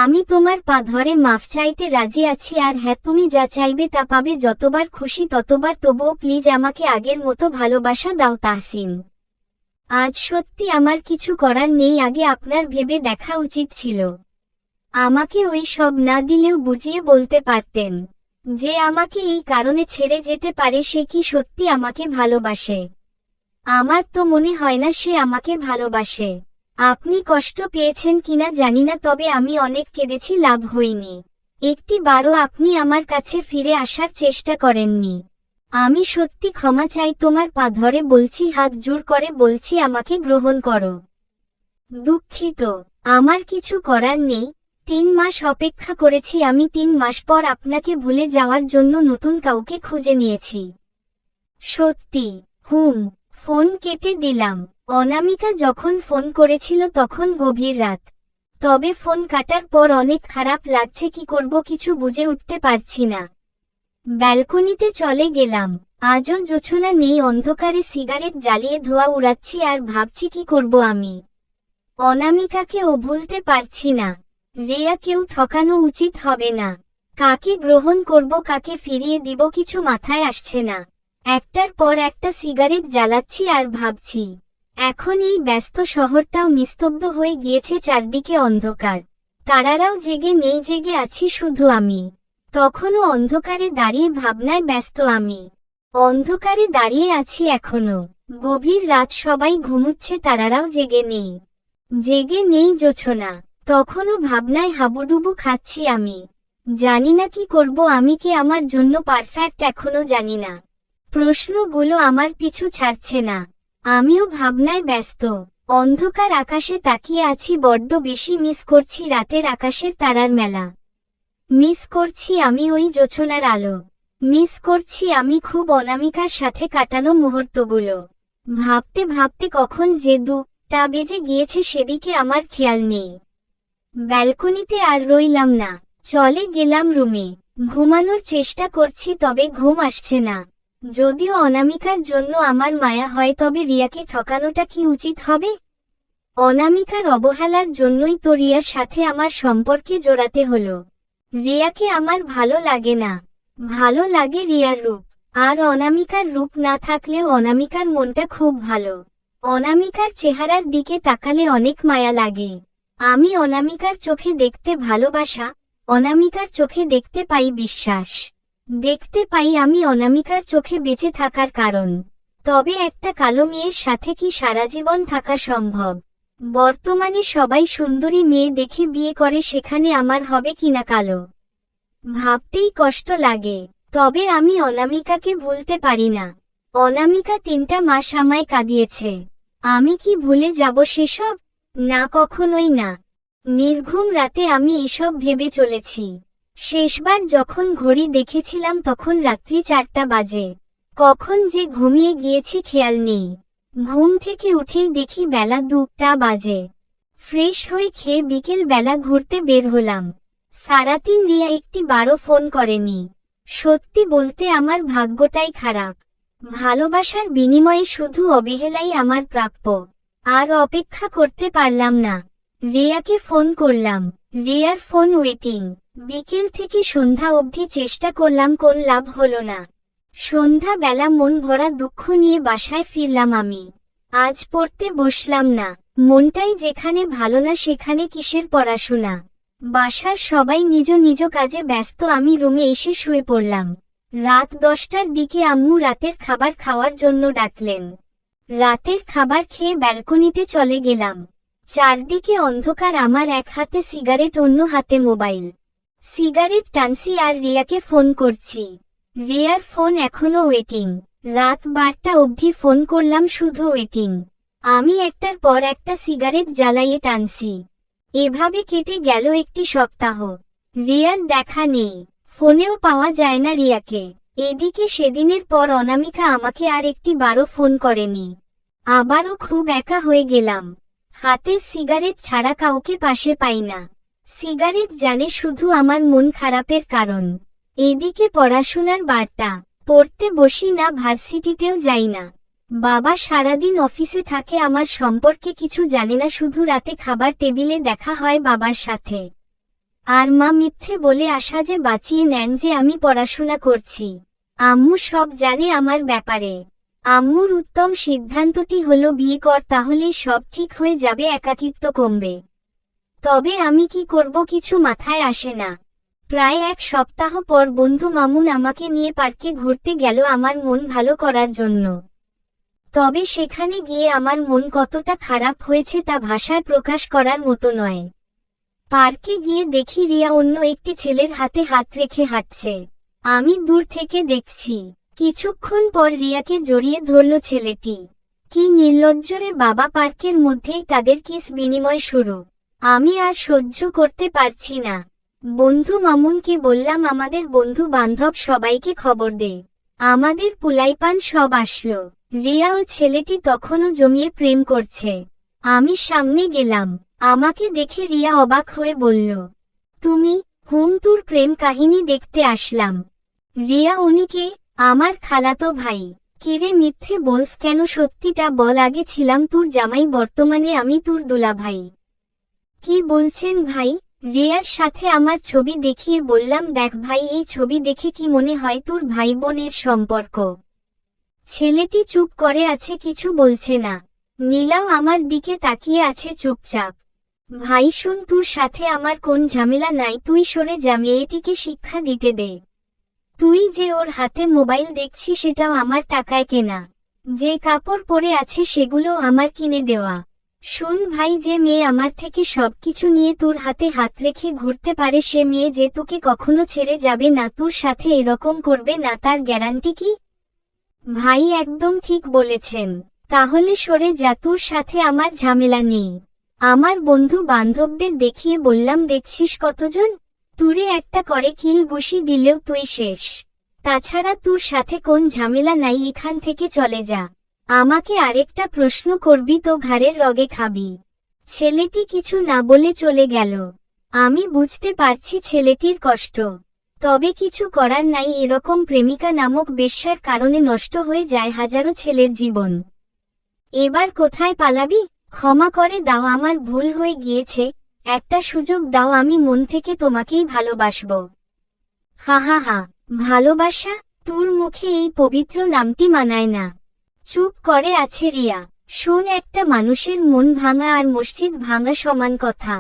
আমি তোমার পা ধরে মাফ চাইতে রাজি আছি, আর হ্যাঁ তুমি যা চাইবে তা পাবে, যতবার খুশি ততবার, তবুও প্লিজ আমাকে আগের মতো ভালোবাসা দাও তাহসিন। আজ সত্যি আমার কিছু করার নেই, আগে আপনার ভেবে দেখা উচিত ছিল। আমাকে ওই সব না দিলেও বুঝিয়ে বলতে পারতেন যে আমাকে এই কারণে ছেড়ে যেতে পারে, সে কি সত্যি আমাকে ভালোবাসে? আমার তো মনে হয় না সে আমাকে ভালোবাসে। আপনি কষ্ট পেয়েছেন কিনা জানি না, তবে আমি অনেক কেঁদেছি, লাভ হয়নি। একটি বারও আপনি আমার কাছে ফিরে আসার চেষ্টা করেননি। আমি সত্যি ক্ষমা চাই, তোমার পা ধরে বলছি, হাত জোর করে বলছি, আমাকে গ্রহণ করো। দুঃখিত। আমার কিছু করার নেই। 3 মাস অপেক্ষা করেছি আমি, 3 মাস পর আপনাকে ভুলে যাওয়ার জন্য নতুন কাউকে খুঁজে নিয়েছি। সত্যি। ফোন কেটে দিলাম। অনামিকা যখন ফোন করেছিল তখন গভীর রাত। তবে ফোন কাটার পর অনেক খারাপ লাগছে, কি করব কিছু বুঝে উঠতে পারছি না। ব্যালকনিতে চলে গেলাম। আজও জোছনা নেই, অন্ধকারে সিগারেট জ্বালিয়ে ধোঁয়া উড়াচ্ছি আর ভাবছি কি করব আমি। অনামিকাকেও ভুলতে পারছি না। রিয়াকেও ঠকানো উচিত হবে না। কাকে গ্রহণ করব, কাকে ফিরিয়ে দিব, কিছু মাথায় আসছে না। একটার পর একটা সিগারেট জ্বালাচ্ছি আর ভাবছি। এখন এই ব্যস্ত শহরটাও নিস্তব্ধ হয়ে গিয়েছে, চারদিকে অন্ধকার। তারারাও জেগে নেই, জেগে আছি শুধু আমি। তখনও অন্ধকারে দাঁড়িয়ে ভাবনায় ব্যস্ত আমি। অন্ধকারে দাঁড়িয়ে আছি এখনো। গভীর রাত, সবাই ঘুমুচ্ছে, তারারাও জেগে নেই। জেগে নেই জোছনা। তখনও ভাবনায় হাবুডুবু খাচ্ছি আমি। জানি না কি করব আমি, কে আমার জন্য পারফেক্ট এখনো জানি না। প্রশ্নগুলো আমার পিছু ছাড়ছে না। আমিও ভাবনায় ব্যস্ত। অন্ধকার আকাশে তাকিয়ে আছি, বড্ড বেশি মিস করছি রাতের আকাশের তারার মেলা। মিস করছি আমি ওই জোছনার আলো। মিস করছি আমি খুব অনামিকার সাথে কাটানো মুহূর্তগুলো। ভাবতে ভাবতে কখন যে 2টা বেজে গিয়েছে সেদিকে আমার খেয়াল নেই। ব্যালকনিতে আর রইলাম না, চলে গেলাম রুমে। ঘুমানোর চেষ্টা করছি তবে ঘুম আসছে না। যদিও অনামিকার জন্য আমার মায়া হয়, তবে রিয়াকে ঠকানোটা কি উচিত হবে? অনামিকার অবহেলার জন্যই তো রিয়ার সাথে আমার সম্পর্কে জড়াতে হলো। রিয়াকে আমার ভালো লাগে না। ভালো লাগে রিয়ার রূপ। আর অনামিকার রূপ না থাকলেও অনামিকার মনটা খুব ভালো। অনামিকার চেহারার দিকে তাকালে অনেক মায়া লাগে। আমি অনামিকার চোখে দেখতে ভালোবাসা, অনামিকার চোখে দেখতে পাই বিশ্বাস। দেখতে পাই আমি অনামিকার চোখে বেঁচে থাকার কারণ। তবে একটা কালো মেয়ের সাথে কি সারা জীবন থাকা সম্ভব? বর্তমানে সবাই সুন্দরী মেয়ে দেখে বিয়ে করে, সেখানে আমার হবে কিনা কালো? ভাবতেই কষ্ট লাগে। তবে আমি অনামিকাকে ভুলতে পারি না। অনামিকা 3টা মাস আমায় কাঁদিয়েছে। আমি কি ভুলে যাব সেসব? না, কখনোই না। নির্ঘুম রাতে আমি এসব ভেবে চলেছি। শেষবার যখন ঘড়ি দেখেছিলাম তখন রাত্রি 4টা বাজে। কখন যে ঘুমিয়ে গিয়েছি খেয়াল নেই। ঘুম থেকে উঠেই দেখি বেলা 2টা বাজে। ফ্রেশ হয়ে খেয়ে বিকেল বেলা ঘুরতে বের হলাম। সারাদিন রিয়া একটি বারও ফোন করেনি। সত্যি বলতে আমার ভাগ্যটাই খারাপ। ভালোবাসার বিনিময়ে শুধু অবহেলাই আমার প্রাপ্য। আর অপেক্ষা করতে পারলাম না। রিয়াকে ফোন করলাম। রিয়ার ফোন ওয়েটিং। বিকেল থেকে সন্ধ্যা অবধি চেষ্টা করলাম, কোন লাভ হলো না। সন্ধ্যা বেলা মন ভরা দুঃখ নিয়ে বাসায় ফিরলাম আমি। আজ পড়তে বসলাম না। মনটাই যেখানে ভালো না সেখানে কিসের পড়াশোনা। বাসার সবাই নিজ নিজ কাজে ব্যস্ত, আমি রুমে এসে শুয়ে পড়লাম। রাত 10টার দিকে আম্মু রাতের খাবার খাওয়ার জন্য ডাকলেন। রাতের খাবার খেয়ে ব্যালকনিতে চলে গেলাম। চারদিকে অন্ধকার, আমার এক হাতে সিগারেট, অন্য হাতে মোবাইল। সিগারেট টানছি আর রিয়াকে ফোন করছি। রিয়ার ফোন এখনো ওয়েটিং। রাত 12টা অবধি ফোন করলাম, শুধু ওয়েটিং। আমি একটার পর একটা সিগারেট জ্বালাইয়ে টানছি। এভাবে কেটে গেল একটি সপ্তাহ। রিয়ার দেখা নেই, ফোনেও পাওয়া যায় না রিয়াকে। এদিকে সেদিনের পর অনামিকা আমাকে আর একটি বারও ফোন করেনি। আবারও খুব একা হয়ে গেলাম। হাতে সিগারেট ছাড়া কাউকে পাশে পাই না। সিগারেট জানে শুধু আমার মন খারাপের কারণ। এদিকে পড়াশোনার বার্তা, পড়তে বসি না, ভার্সিটিতেও যাই না। বাবা সারাদিন অফিসে থাকে, আমার সম্পর্কে কিছু জানে না, শুধু রাতে খাবার টেবিলে দেখা হয় বাবার সাথে। আর মা মিথ্যে বলে আশা যে বাঁচিয়ে নেন যে আমি পড়াশোনা করছি। আম্মু সব জানে আমার ব্যাপারে। আম্মুর উত্তম সিদ্ধান্তটি হলো বিয়ে কর, তাহলেই সব ঠিক হয়ে যাবে, একাকিত্ব কমবে। তবে আমি কি করব কিছু মাথায় আসে না। প্রায় এক সপ্তাহ পর বন্ধু মামুন আমাকে নিয়ে পার্কে ঘুরতে গেল আমার মন ভালো করার জন্য। তবে সেখানে গিয়ে আমার মন কতটা খারাপ হয়েছে তা ভাষায় প্রকাশ করার মতো নয়। পার্কে গিয়ে দেখি রিয়া অন্য একটি ছেলের হাতে হাত রেখে হাঁটছে। আমি দূর থেকে দেখছি। কিছুক্ষণ পর রিয়াকে জড়িয়ে ধরল ছেলেটি। কি নির্লজ্জরে বাবা, পার্কের মধ্যেই তাদের কিস বিনিময় শুরু। আমি আর সহ্য করতে পারছি না। বন্ধু মামুনকে বললাম আমাদের বন্ধু বান্ধব সবাইকে খবর দে। আমাদের পুলাইপান সব আসলো। রিয়া ও ছেলেটি তখনও জমিয়ে প্রেম করছে। আমি সামনে গেলাম। আমাকে দেখে রিয়া অবাক হয়ে বলল, তুমি? তোর প্রেম কাহিনী দেখতে আসলাম। রিয়া, উনিকে? আমার খালাতো ভাই। কিরে মিথ্যে বলস কেন? সত্যিটা বল, আগে ছিলাম তোর জামাই, বর্তমানে আমি তোর দুলাভাই। কি বলছেন ভাই? রিয়ার সাথে আমার ছবি দেখিয়ে বললাম, দেখ ভাই, এই ছবি দেখে কি মনে হয় তোর ভাই বোনের সম্পর্ক? ছেলেটি চুপ করে আছে, কিছু বলছে না। নীলাও আমার দিকে তাকিয়ে আছে চুপচাপ। ভাই শুন, তোর সাথে আমার কোন ঝামেলা নাই, তুই সরে যা, মেয়েটিকে শিক্ষা দিতে দে। তুই যে ওর হাতে মোবাইল দেখছি সেটাও আমার টাকায় কেনা। যে কাপড় পরে আছে সেগুলো আমার কিনে দেওয়া। শোন ভাই, যে মেয়ে আমার থেকে সবকিছু নিয়ে তোর হাতে হাত রেখে ঘুরতে পারে, সে মেয়ে যে তোকে কখনো ছেড়ে যাবে না, তোর সাথে এরকম করবে না, তার গ্যারান্টি কি? ভাই একদম ঠিক বলেছেন। তাহলে সরে যা, তোর সাথে আমার ঝামেলা নেই। আমার বন্ধু বান্ধবদের দেখিয়ে বললাম, দেখছিস কতজন? তুরে একটা করে কিল ঘুষি দিলেও তুই শেষ। তাছাড়া তোর সাথে কোন ঝামেলা নাই, এখান থেকে চলে যা। আমাকে আরেকটা প্রশ্ন করবি তো ঘাড়ের রগে খাবি। ছেলেটি কিছু না বলে চলে গেল। আমি বুঝতে পারছি ছেলেটির কষ্ট। তবে কিছু করার নাই, এরকম প্রেমিকা নামক বেশ্যার কারণে নষ্ট হয়ে যায় হাজারো ছেলের জীবন। এবার কোথায় পালাবি? ক্ষমা করে দাও, আমার ভুল হয়ে গিয়েছে, একটা সুযোগ দাও, আমি মন থেকে তোমাকেই ভালোবাসব। হা হা হা। ভালোবাসা? তোর মুখে এই পবিত্র নামটি মানায় না। চুপ করে আছে রিয়া। শোন, একটা মানুষের মন ভাঙা আর মসজিদ ভাঙা সমান কথা।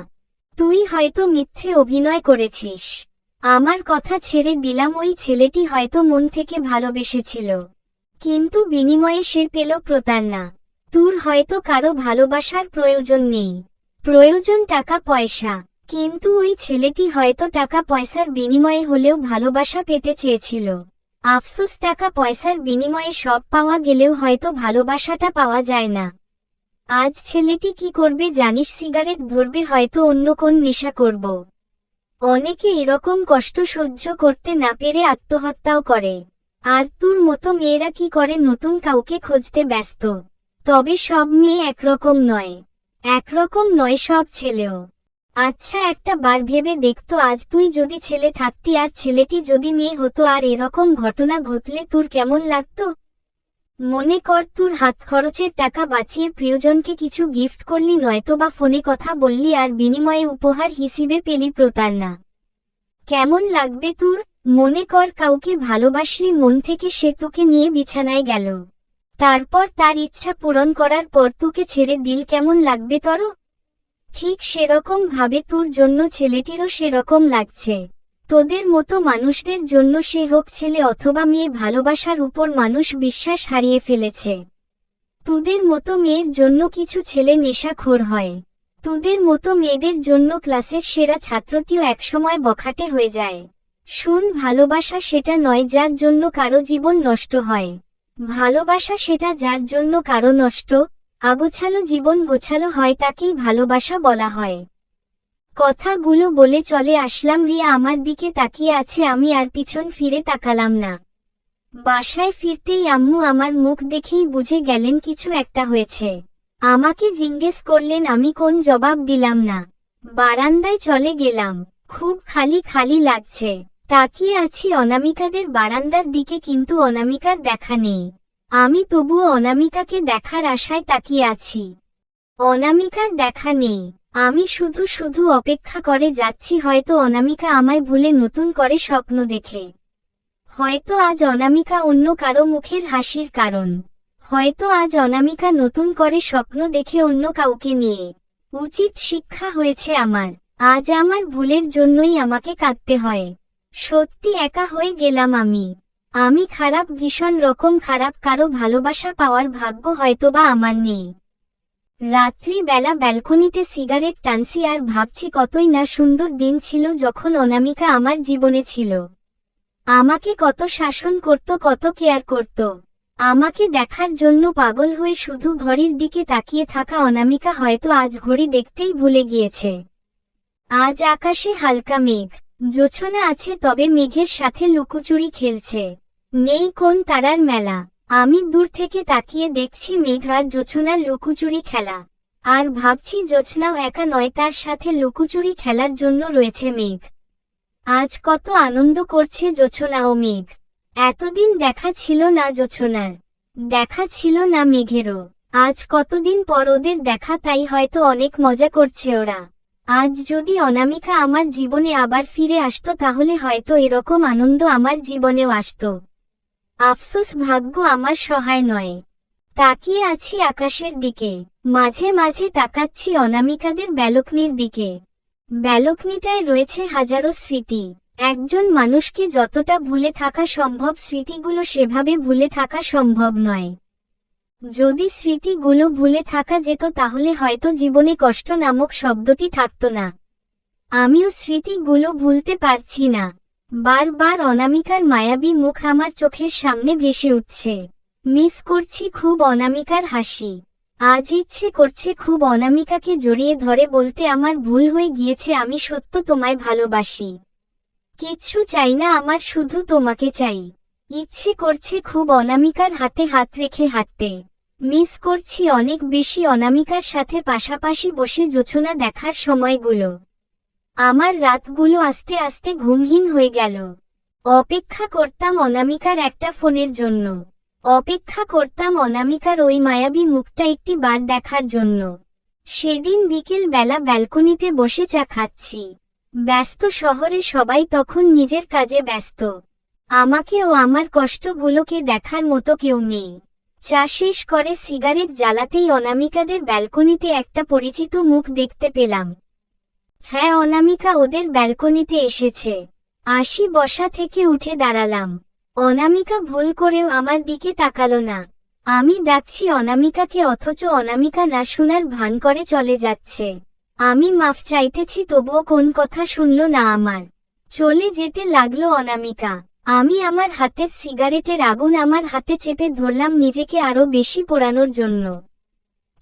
তুই হয়তো মিথ্যে অভিনয় করেছিস। আমার কথা ছেড়ে দিলাম, ওই ছেলেটি হয়তো মন থেকে ভালোবেসেছিল, কিন্তু বিনিময়ে সে পেল প্রতারণা। তোর হয়তো কারো ভালোবাসার প্রয়োজন নেই, প্রয়োজন টাকা পয়সা, কিন্তু ওই ছেলেটি হয়তো টাকা পয়সার বিনিময়ে হলেও ভালোবাসা পেতে চেয়েছিল। আফসোস, টাকা পয়সার বিনিময়ে সব পাওয়া গেলেও হয়তো ভালোবাসাটা পাওয়া যায় না। আজ ছেলেটি কি করবে জানিস? সিগারেট ধরবে, হয়তো অন্য কোন নেশা করব। অনেকে এরকম কষ্ট সহ্য করতে না পেরে আত্মহত্যাও করে। আর তোর মতো মেয়েরা কি করে? নতুন কাউকে খুঁজতে ব্যস্ত। তবে সব মেয়ে একরকম নয়, একরকম নয় সব ছেলেও। আচ্ছা, একটা বার ভেবে দেখতো, আজ তুই যদি ছেলে থাকতি আর ছেলেটি যদি মেয়ে হতো, আর এরকম ঘটনা ঘটলে তোর কেমন লাগতো? মনে কর, তোর হাত খরচের টাকা বাঁচিয়ে প্রিয়জনকে কিছু গিফট করলি, নয়তো বা ফোনে কথা বললি, আর বিনিময়ে উপহার হিসেবে পেলি প্রতারণা। কেমন লাগবে তোর? মনে কর, কাউকে ভালোবাসলি মন থেকে, সে তোকে নিয়ে বিছানায় গেল, তারপর তার ইচ্ছা পূরণ করার পর তোকে ছেড়ে দিল, কেমন লাগবে তোর? ঠিক সেরকম ভাবে তোর জন্য ছেলেটিরও সেরকম লাগছে। তোদের মতো মানুষদের জন্য, সে হোক ছেলে অথবা মেয়ে, ভালোবাসার উপর মানুষ বিশ্বাস হারিয়ে ফেলেছে। তোদের মতো মেয়ের জন্য কিছু ছেলে নেশাখোর হয়। তোদের মতো মেয়েদের জন্য ক্লাসের সেরা ছাত্রটিও একসময় বখাটে হয়ে যায়। শোন, ভালোবাসা সেটা নয় যার জন্য কারো জীবন নষ্ট হয়। ভালোবাসা সেটা যার জন্য কারো নষ্ট আগোছালো জীবন গোছালো হয় তাকেই ভালোবাসা বলা হয়। কথাগুলো বলে চলে আসলাম। রিয়া আমার দিকে তাকিয়ে আছে, আমি আর পিছন ফিরে তাকালাম না। বাসায় ফিরতেই আম্মু আমার মুখ দেখেই বুঝে গেলেন কিছু একটা হয়েছে। আমাকে জিজ্ঞেস করলেন, আমি কোন জবাব দিলাম না। বারান্দায় চলে গেলাম। খুব খালি খালি লাগছে। তাকিয়ে আছি অনামিকাদের বারান্দার দিকে, কিন্তু অনামিকার দেখা নেই। আমি তবুও অনামিকাকে দেখার আশায় তাকিয়ে আছি। অনামিকার দেখা নেই। আমি শুধু শুধু অপেক্ষা করে যাচ্ছি, হয়তো অনামিকা আমায় ভুলে নতুন করে স্বপ্ন দেখে। হয়তো আজ অনামিকা অন্য কারো মুখের হাসির কারণ। হয়তো আজ অনামিকা নতুন করে স্বপ্ন দেখে অন্য কাউকে নিয়ে। উচিত শিক্ষা হয়েছে আমার। আজ আমার ভুলের জন্যই আমাকে কাঁদতে হয়। সত্যি একা হয়ে গেলাম আমি। আমি খারাপ, ভীষণ রকম খারাপ। কারো ভালোবাসা পাওয়ার ভাগ্য হয়তোবা আমার নেই। রাত্রি বেলা ব্যালকনিতে সিগারেট টানছি আর ভাবছি কতই না সুন্দর দিন ছিল যখন অনামিকা আমার জীবনে ছিল। আমাকে কত শাসন করত, কত কেয়ার করত। আমাকে দেখার জন্য পাগল হয়ে শুধু ঘড়ির দিকে তাকিয়ে থাকা অনামিকা হয়তো আজ ঘড়ি দেখতেই ভুলে গিয়েছে। আজ আকাশে হালকা মেঘ, জোছনা আছে, তবে মেঘের সাথে লুকোচুরি খেলছে। নেই কোন তারার মেলা। আমি দূর থেকে তাকিয়ে দেখছি মেঘ আর জোছনার লুকোচুরি খেলা। আর ভাবছি জোছনাও একা নয়, তার সাথে লুকোচুরি খেলার জন্য রয়েছে মেঘ। আজ কত আনন্দ করছে জোছনা ও মেঘ। এতদিন দেখা ছিল না জোছনার, দেখা ছিল না মেঘেরও। আজ কতদিন পর ওদের দেখা, তাই হয়তো অনেক মজা করছে ওরা। আজ যদি অনামিকা আমার জীবনে আবার ফিরে আসতো তাহলে হয়তো এরকম আনন্দ আমার জীবনেও আসতো। আফসোস, ভাগ্য আমার সহায় নয়। তাকিয়ে আছি আকাশের দিকে। মাঝে মাঝে তাকাচ্ছি অনামিকাদের ব্যালকনির দিকে। ব্যালকনিটায় রয়েছে হাজারো স্মৃতি। একজন মানুষকে যতটা ভুলে থাকা সম্ভব, স্মৃতিগুলো সেভাবে ভুলে থাকা সম্ভব নয়। যদি স্মৃতিগুলো ভুলে থাকা যেত তাহলে হয়তো জীবনে কষ্ট নামক শব্দটি থাকতো না। আমিও স্মৃতিগুলো ভুলতে পারছি না। বারবার অনামিকার মায়াবী মুখ আমার চোখের সামনে ভেসে উঠছে। মিস করছি খুব অনামিকার হাসি। আজ ইচ্ছে করছে খুব অনামিকাকে জড়িয়ে ধরে বলতে, আমার ভুল হয়ে গিয়েছে, আমি সত্য তোমায় ভালোবাসি। কিচ্ছু চাই না আমার, শুধু তোমাকে চাই। ইচ্ছে করছে খুব অনামিকার হাতে হাত রেখে হাঁটতে। মিস করছি অনেক বেশি অনামিকার সাথে পাশাপাশি বসে জোছনা দেখার সময়গুলো। আমার রাতগুলো আস্তে আস্তে ঘুমহীন হয়ে গেল। অপেক্ষা করতাম অনামিকার একটা ফোনের জন্য। অপেক্ষা করতাম অনামিকার ওই মায়াবী মুখটা একটি বার দেখার জন্য। সেদিন বিকেল বেলা ব্যালকনিতে বসে চা খাচ্ছি। ব্যস্ত শহরে সবাই তখন নিজের কাজে ব্যস্ত। আমাকে ও আমার কষ্টগুলোকে দেখার মতো কেউ নেই। চা শেষ করে সিগারেট জ্বালাতেই অনামিকাদের ব্যালকনিতে একটা পরিচিত মুখ দেখতে পেলাম। হ্যাঁ, অনামিকা ওদের ব্যালকনিতে এসেছে। আসি বসা থেকে উঠে দাঁড়ালাম। অনামিকা ভুল করেও আমার দিকে তাকালো না। আমি ডাকছি অনামিকাকে, অথচ অনামিকা না শোনার ভান করে চলে যাচ্ছে। আমি মাফ চাইতেছি, তবুও কোন কথা শুনল না আমার। চলে যেতে লাগলো অনামিকা। আমি আমার হাতের সিগারেটের আগুন আমার হাতে চেপে ধরলাম, নিজেকে আরো বেশি পোড়ানোর জন্য।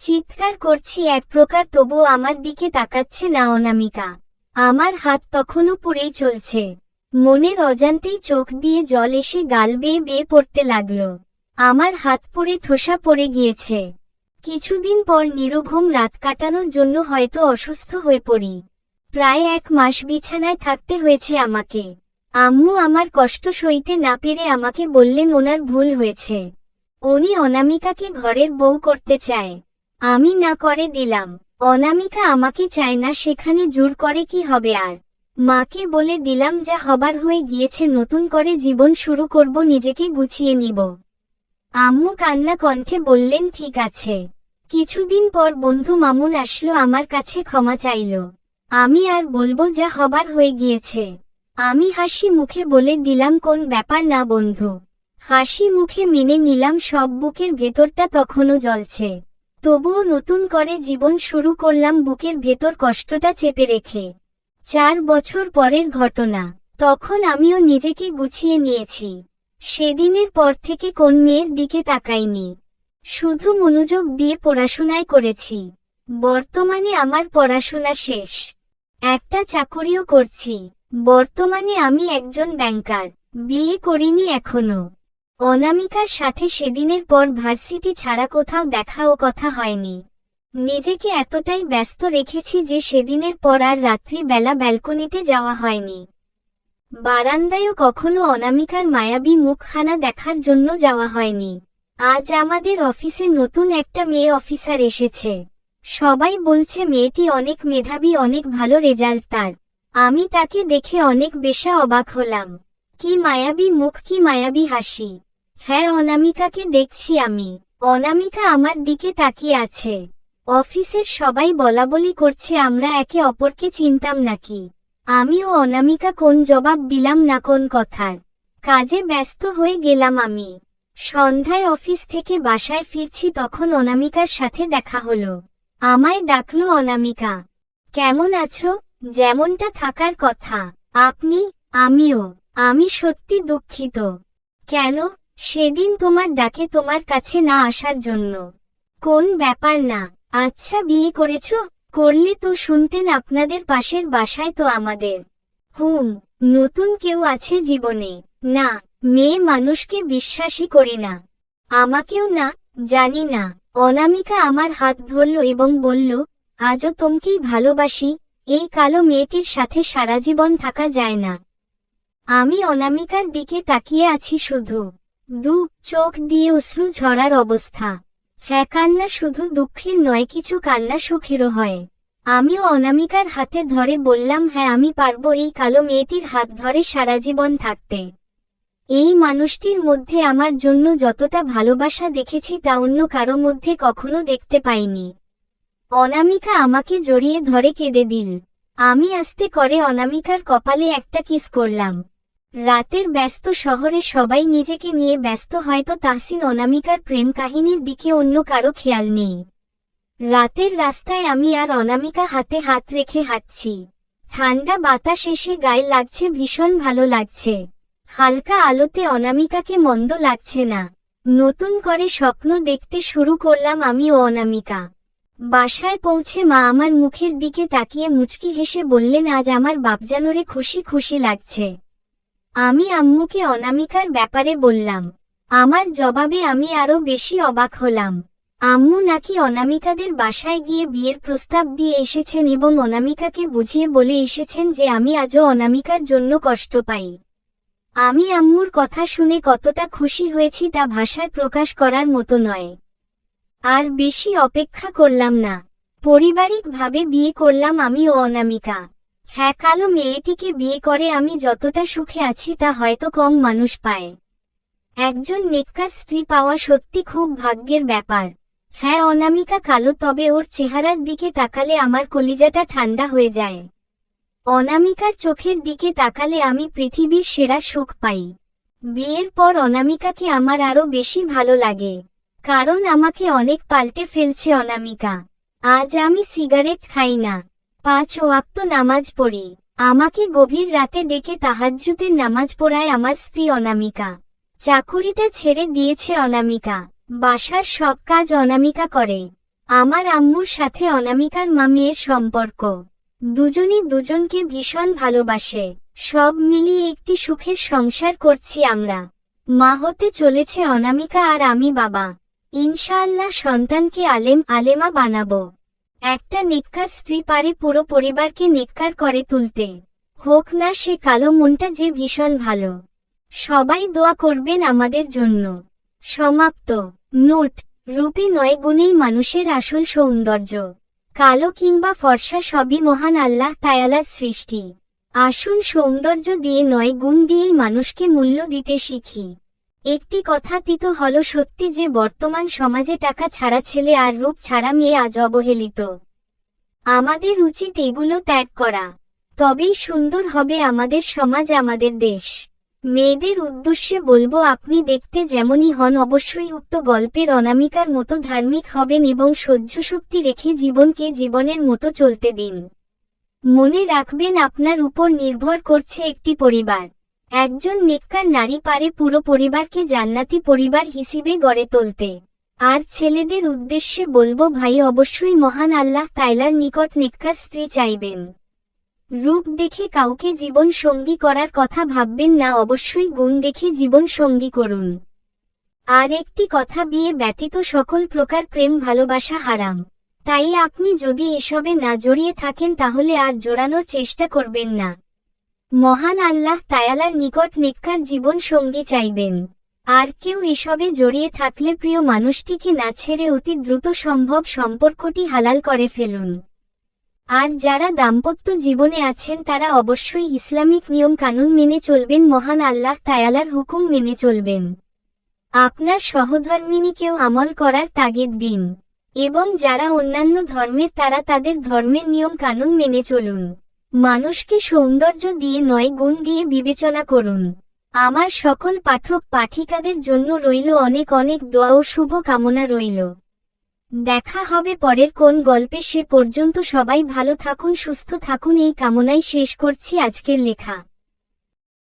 চিৎকার করছি এক প্রকার, তবুও আমার দিকে তাকাচ্ছে না অনামিকা। আমার হাত তখনও পুড়েই চলছে। মনের অজান্তেই চোখ দিয়ে জল এসে গাল বেয়ে বেয়ে পড়তে লাগলো। আমার হাত পুড়ে ঠোসা পড়ে গিয়েছে। কিছুদিন পর নির্ঘুম রাত কাটানোর জন্য হয়তো অসুস্থ হয়ে পড়ি। প্রায় 1 মাস বিছানায় থাকতে হয়েছে আমাকে। আম্মু আমার কষ্ট সইতে না পেরে আমাকে বললেন ওনার ভুল হয়েছে। উনি অনামিকাকে ঘরের বউ করতে চায়। আমি না করে দিলাম। অনামিকা আমাকে চায় না, সেখানে জোর করে কি হবে আর। মাকে বলে দিলাম যা হবার হয়ে গিয়েছে, নতুন করে জীবন শুরু করব, নিজেকে গুছিয়ে নিব। আম্মু কান্না কণ্ঠে বললেন ঠিক আছে। কিছুদিন পর বন্ধু মামুন আসলো আমার কাছে, ক্ষমা চাইল। আমি আর বলবো যা হবার হয়ে গিয়েছে। আমি হাসি মুখে বলে দিলাম কোন ব্যাপার না বন্ধু। হাসি মুখে মেনে নিলাম সব। বুকের ভেতরটা তখনও জ্বলছে। তবুও নতুন করে জীবন শুরু করলাম বুকের ভেতর কষ্টটা চেপে রেখে। 4 বছর পরের ঘটনা। তখন আমিও নিজেকে গুছিয়ে নিয়েছি। সেদিনের পর থেকে কোন মেয়ের দিকে তাকাইনি, শুধু মনোযোগ দিয়ে পড়াশোনায় করেছি। বর্তমানে আমার পড়াশোনা শেষ, একটা চাকুরিও করছি। বর্তমানে আমি একজন ব্যাংকার, বিয়ে করিনি এখনো। অনামিকার সাথে সেদিনের পর ভার্সিটি ছাড়া কোথাও দেখা ও কথা হয়নি। নিজেকে এতটাই ব্যস্ত রেখেছি যে সেদিনের পর আর রাত্রি বেলা ব্যালকনিতে যাওয়া হয়নি। বারান্দায়ও কখনো অনামিকার মায়াবী মুখখানা দেখার জন্য যাওয়া হয়নি। আজ আমাদের অফিসে নতুন একটা মেয়ে অফিসার এসেছে। সবাই বলছে মেয়েটি অনেক মেধাবী, অনেক ভালো রেজাল্ট তার। আমি তাকে দেখে অনেক বেশি অবাক হলাম। কি মায়াবী মুখ, কি মায়াবী হাসি। হ্যাঁ, অনামিকাকে দেখছি আমি। অনামিকা আমার দিকে তাকিয়ে আছে। অফিসের সবাই বলাবলি করছে আমরা একে অপরকে চিনতাম নাকি। আমিও অনামিকা কোন জবাব দিলাম না কোন কথার। কাজে ব্যস্ত হয়ে গেলাম আমি। সন্ধ্যায় অফিস থেকে বাসায় ফিরছি, তখন অনামিকার সাথে দেখা হলো। আমায় ডাকলো অনামিকা। কেমন আছো? যেমনটা থাকার কথা। আপনি? আমিও। আমি সত্যি দুঃখিত। কেন? সেদিন তোমার ডাকে তোমার কাছে না আসার জন্য। কোন ব্যাপার না। আচ্ছা, বিয়ে করেছো? করলে তো শুনতেন, আপনাদের পাশের বাসায় তো আমাদের। নতুন কেউ আছে জীবনে? না, মেয়ে মানুষকে বিশ্বাসই করি না। আমাকেও না। জানি না। অনামিকা আমার হাত ধরল এবং বলল, আজও তোমাকেই ভালোবাসি। এই কালো মেয়েটির সাথে সারা জীবন থাকা যায় না। আমি অনামিকার দিকে তাকিয়ে আছি, শুধু দু চোখ দিয়ে অশ্রু ঝরার অবস্থা। হ্যাঁ, কান্না শুধু দুঃখের নয়, কিছু কান্না সুখেরও হয়। আমিও অনামিকার হাতে ধরে বললাম, হ্যাঁ আমি পারবো এই কালো মেয়েটির হাত ধরে সারা জীবন থাকতে। এই মানুষটির মধ্যে আমার জন্য যতটা ভালোবাসা দেখেছি তা অন্য কারো মধ্যে কখনো দেখতে পাইনি। অনামিকা আমাকে জড়িয়ে ধরে কেঁদে দিল। আমি আস্তে করে অনামিকার কপালে একটা কিস করলাম। রাতের ব্যস্ত শহরে সবাই নিজেকে নিয়ে ব্যস্ত, হয়তো তাহসিন অনামিকার প্রেম কাহিনীর দিকে অন্য কারো খেয়াল নেই। রাতের রাস্তায় আমি আর অনামিকা হাতে হাত রেখে হাঁটছি। ঠান্ডা বাতাস এসে গায়ে লাগছে, ভীষণ ভালো লাগছে। হালকা আলোতে অনামিকাকে মন্দ লাগছে না। নতুন করে স্বপ্ন দেখতে শুরু করলাম আমি ও অনামিকা। বাসায় পৌঁছে মা আমার মুখের দিকে তাকিয়ে মুচকি হেসে বললেন, আজ আমার বাপজানোরে খুশি খুশি লাগছে। আমি আম্মুকে অনামিকার ব্যাপারে বললাম। আমার জবাবে আমি আরো বেশি অবাক হলাম। আম্মু নাকি অনামিকাদের বাসায় গিয়ে বিয়ের প্রস্তাব দিয়ে এসেছেন এবং অনামিকাকে বুঝিয়ে বলে এসেছেন যে আমি আজও অনামিকার জন্য কষ্ট পাই। আমি আম্মুর কথা শুনে কতটা খুশি হয়েছি তা ভাষায় প্রকাশ করার মতো নয়। আর বেশি অপেক্ষা করলাম না। পারিবারিকভাবে বিয়ে করলাম আমি ও অনামিকা। হ্যাঁ, কালো মেয়েটিকে বিয়ে করে আমি যতটা সুখে আছি তা হয়তো কম মানুষ পায়। একজন নেককার স্ত্রী পাওয়া সত্যি খুব ভাগ্যের ব্যাপার। হ্যাঁ, অনামিকা কালো, তবে ওর চেহারার দিকে তাকালে আমার কলিজাটা ঠান্ডা হয়ে যায়। অনামিকার চোখের দিকে তাকালে আমি পৃথিবীর সেরা সুখ পাই। বিয়ের পর অনামিকাকে আমার আরো বেশি ভালো লাগে, কারণ আমাকে অনেক পাল্টে ফেলছে অনামিকা। আজ আমি সিগারেট খাই না, 5 ওয়াক্ত নামাজ পড়ি। আমাকে গভীর রাতে ডেকে তাহাজ্জুদের নামাজ পড়ায় আমার স্ত্রী অনামিকা। চাকুরিটা ছেড়ে দিয়েছে অনামিকা। বাসার সব কাজ অনামিকা করে। আমার আম্মুর সাথে অনামিকার মা মেয়ের সম্পর্ক। দুজনই দুজনকে ভীষণ ভালোবাসে। সব মিলিয়ে একটি সুখের সংসার করছি আমরা। মা হতে চলেছে অনামিকা আর আমি বাবা। ইনশাআল্লাহ সন্তানকে আলেম আলেমা বানাবো। একটা নেককার স্ত্রী পারে পুরো পরিবারকে নেককার করে তুলতে। হোক না সে কালো, মনটা যে ভীষণ ভালো। সবাই দোয়া করবেন আমাদের জন্য। সমাপ্ত। নোট: রূপে নয়, গুণেই মানুষের আসল সৌন্দর্য। কালো কিংবা ফর্সা সবই মহান আল্লাহ তাআলার সৃষ্টি। আসুন সৌন্দর্য দিয়ে নয়, গুণ দিয়েই মানুষকে মূল্য দিতে শিখি। একটি কথা তিত হলো সত্যি যে বর্তমান সমাজে টাকা ছাড়া ছেলে আর রূপ ছাড়া মেয়ে আজ অবহেলিত। আমাদের উচিত এগুলো ত্যাগ করা। তবেই সুন্দর হবে আমাদের সমাজ, আমাদের দেশ। মেয়েদের উদ্দেশ্যে বলবো, আপনি দেখতে যেমনই হন অবশ্যই উক্ত গল্পের অনামিকার মতো ধার্মিক হবেন এবং সহ্যশক্তি রেখে জীবনকে জীবনের মতো চলতে দিন। মনে রাখবেন, আপনার উপর নির্ভর করছে একটি পরিবার। একজন নেককার নারী পারে পুরো পরিবারকে জান্নাতি পরিবার হিসেবে গড়ে তুলতে। আর ছেলেদের উদ্দেশ্যে বলবো, ভাই অবশ্যই মহান আল্লাহ তাআলার নিকট নেককার স্ত্রী চাইবেন। রূপ দেখে কাউকে জীবন সঙ্গী করার কথা ভাববেন না, অবশ্যই গুণ দেখে জীবন সঙ্গী করুন। আর একটি কথা, বিয়ে ব্যতীত সকল প্রকার প্রেম ভালোবাসা হারাম। তাই আপনি যদি এসবে না জড়িয়ে থাকেন তাহলে আর জোড়ানোর চেষ্টা করবেন না। মহান আল্লাহ তাআলার নিকট নেককার জীবন সঙ্গী চাইবেন। আর কেউ এসবে জড়িয়ে থাকলে প্রিয় মানুষটিকে না ছেড়ে অতি দ্রুত সম্ভব সম্পর্কটি হালাল করে ফেলুন। আর যারা দাম্পত্য জীবনে আছেন তারা অবশ্যই ইসলামিক নিয়ম কানুন মেনে চলবেন, মহান আল্লাহ তাআলার হুকুম মেনে চলবেন। আপনার সহধর্মিণীকেও আমল করার তাগিদ দিন, এবং যারা অন্যান্য ধর্মের তারা তাদের ধর্মের নিয়ম কানুন মেনে চলুন। মানুষকে সৌন্দর্য দিয়ে নয়, গুণ দিয়ে বিবেচনা করুন। আমার সকল পাঠক পাঠিকাদের জন্য রইল অনেক অনেক দোয়া ও শুভ কামনা রইল। দেখা হবে পরের কোন গল্পে, সে পর্যন্ত সবাই ভালো থাকুন, সুস্থ থাকুন, এই কামনায় শেষ করছি আজকের লেখা।